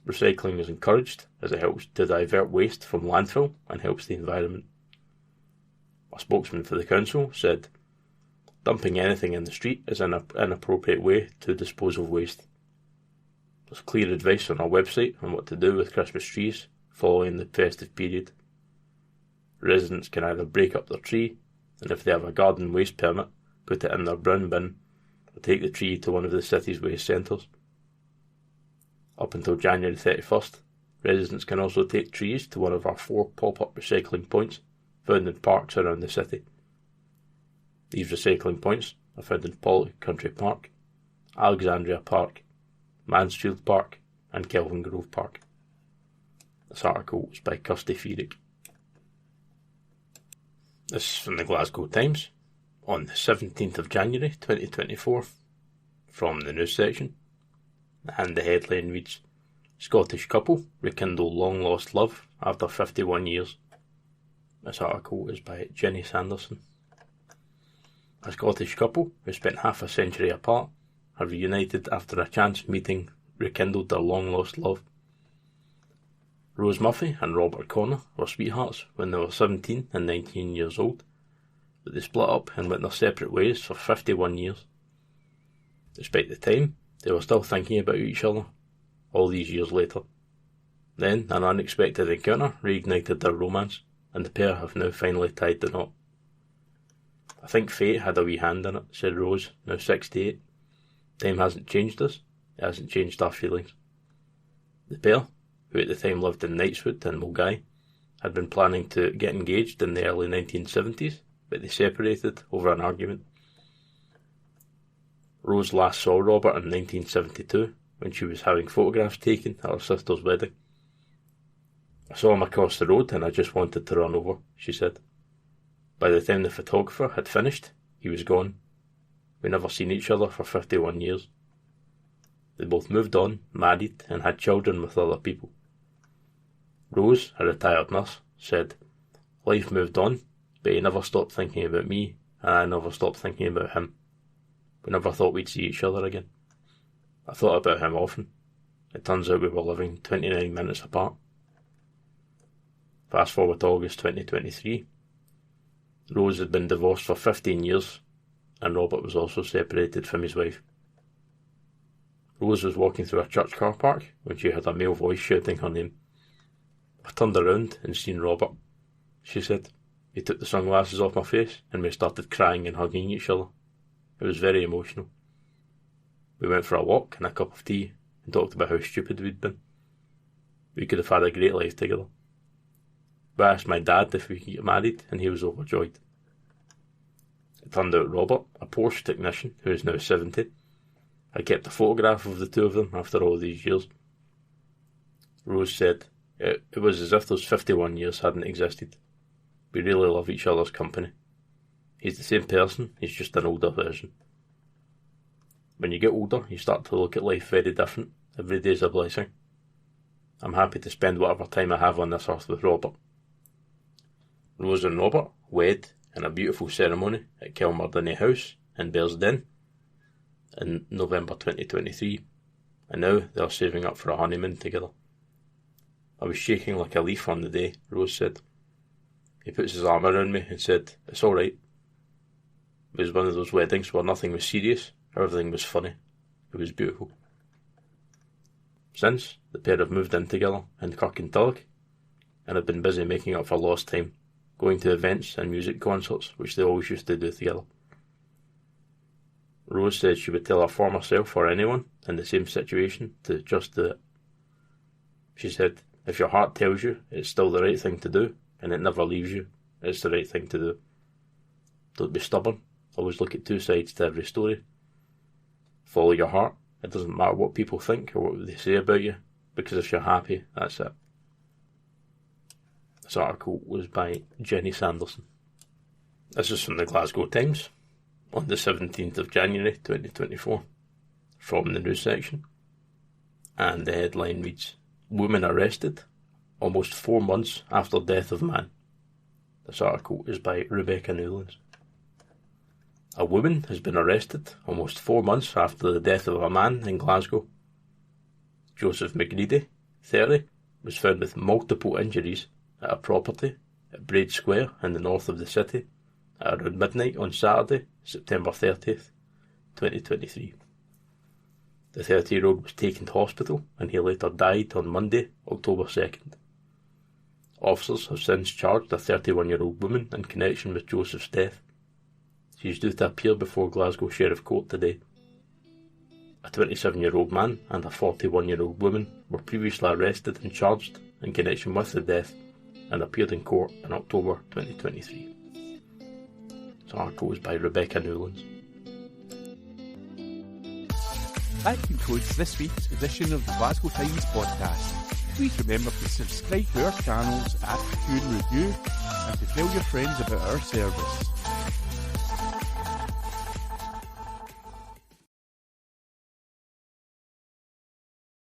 Recycling is encouraged as it helps to divert waste from landfill and helps the environment. A spokesman for the council said, "Dumping anything in the street is an inappropriate way to dispose of waste. There's clear advice on our website on what to do with Christmas trees following the festive period. Residents can either break up their tree, and if they have a garden waste permit, put it in their brown bin, or take the tree to one of the city's waste centres. Up until January 31st, residents can also take trees to one of our 4 pop-up recycling points found in parks around the city. These recycling points are found in Pollock Country Park, Alexandria Park, Mansfield Park and Kelvin Grove Park. This article was by Kirsty Feerick. This is from the Glasgow Times on the 17th of January 2024 from the news section, and the headline reads, Scottish couple rekindle long lost love after 51 years. This article is by Jenny Sanderson. A Scottish couple who spent half a century apart have reunited after a chance meeting rekindled their long lost love. Rose Murphy and Robert Connor were sweethearts when they were 17 and 19 years old, but they split up and went their separate ways for 51 years. Despite the time, they were still thinking about each other, all these years later. Then, an unexpected encounter reignited their romance, and the pair have now finally tied the knot. I think fate had a wee hand in it, said Rose, now 68. Time hasn't changed us, it hasn't changed our feelings. The pair, who at the time lived in Knightswood and Mulgai, had been planning to get engaged in the early 1970s, but they separated over an argument. Rose last saw Robert in 1972, when she was having photographs taken at her sister's wedding. I saw him across the road and I just wanted to run over, she said. By the time the photographer had finished, he was gone. We never seen each other for 51 years. They both moved on, married, and had children with other people. Rose, a retired nurse, said, Life moved on, but he never stopped thinking about me, and I never stopped thinking about him. We never thought we'd see each other again. I thought about him often. It turns out we were living 29 minutes apart. Fast forward to August 2023. Rose had been divorced for 15 years, and Robert was also separated from his wife. Rose was walking through a church car park when she heard a male voice shouting her name. I turned around and seen Robert, she said. He took the sunglasses off my face and we started crying and hugging each other. It was very emotional. We went for a walk and a cup of tea and talked about how stupid we'd been. We could have had a great life together. We asked my dad if we could get married and he was overjoyed. It turned out Robert, a Porsche technician who is now 70, had kept a photograph of the two of them after all these years. Rose said, it was as if those 51 years hadn't existed. We really love each other's company. He's the same person, he's just an older version. When you get older, you start to look at life very different. Every day's a blessing. I'm happy to spend whatever time I have on this earth with Robert. Rose and Robert wed in a beautiful ceremony at Kilmurdinny House in Bearsden in November 2023, and now they are saving up for a honeymoon together. I was shaking like a leaf on the day, Rose said. He puts his arm around me and said, It's all right. It was one of those weddings where nothing was serious, everything was funny. It was beautiful. Since, the pair have moved in together in Kirkintilloch and have been busy making up for lost time, going to events and music concerts which they always used to do together. Rose said she would tell her former self or anyone in the same situation to just do it. She said, if your heart tells you it's still the right thing to do and it never leaves you, it's the right thing to do. Don't be stubborn. Always look at two sides to every story. Follow your heart. It doesn't matter what people think or what they say about you, because if you're happy, that's it. This article was by Jenny Sanderson. This is from the Glasgow Times on the 17th of January 2024 from the news section, and the headline reads, Woman arrested almost 4 months after death of man. This article is by Rebecca Newlands. A woman has been arrested almost 4 months after the death of a man in Glasgow. Joseph McGreedy, 30, was found with multiple injuries at a property at Braid Square in the north of the city at around midnight on Saturday, September 30th, 2023. The 30-year-old was taken to hospital and he later died on Monday, October 2nd. Officers have since charged a 31-year-old woman in connection with Joseph's death. She is due to appear before Glasgow Sheriff Court today. A 27-year-old man and a 41-year-old woman were previously arrested and charged in connection with the death and appeared in court in October 2023. This article was by Rebecca Newlands. That concludes this week's edition of the Glasgow Times Podcast. Please remember to subscribe to our channels at Review and Review, and to tell your friends about our service.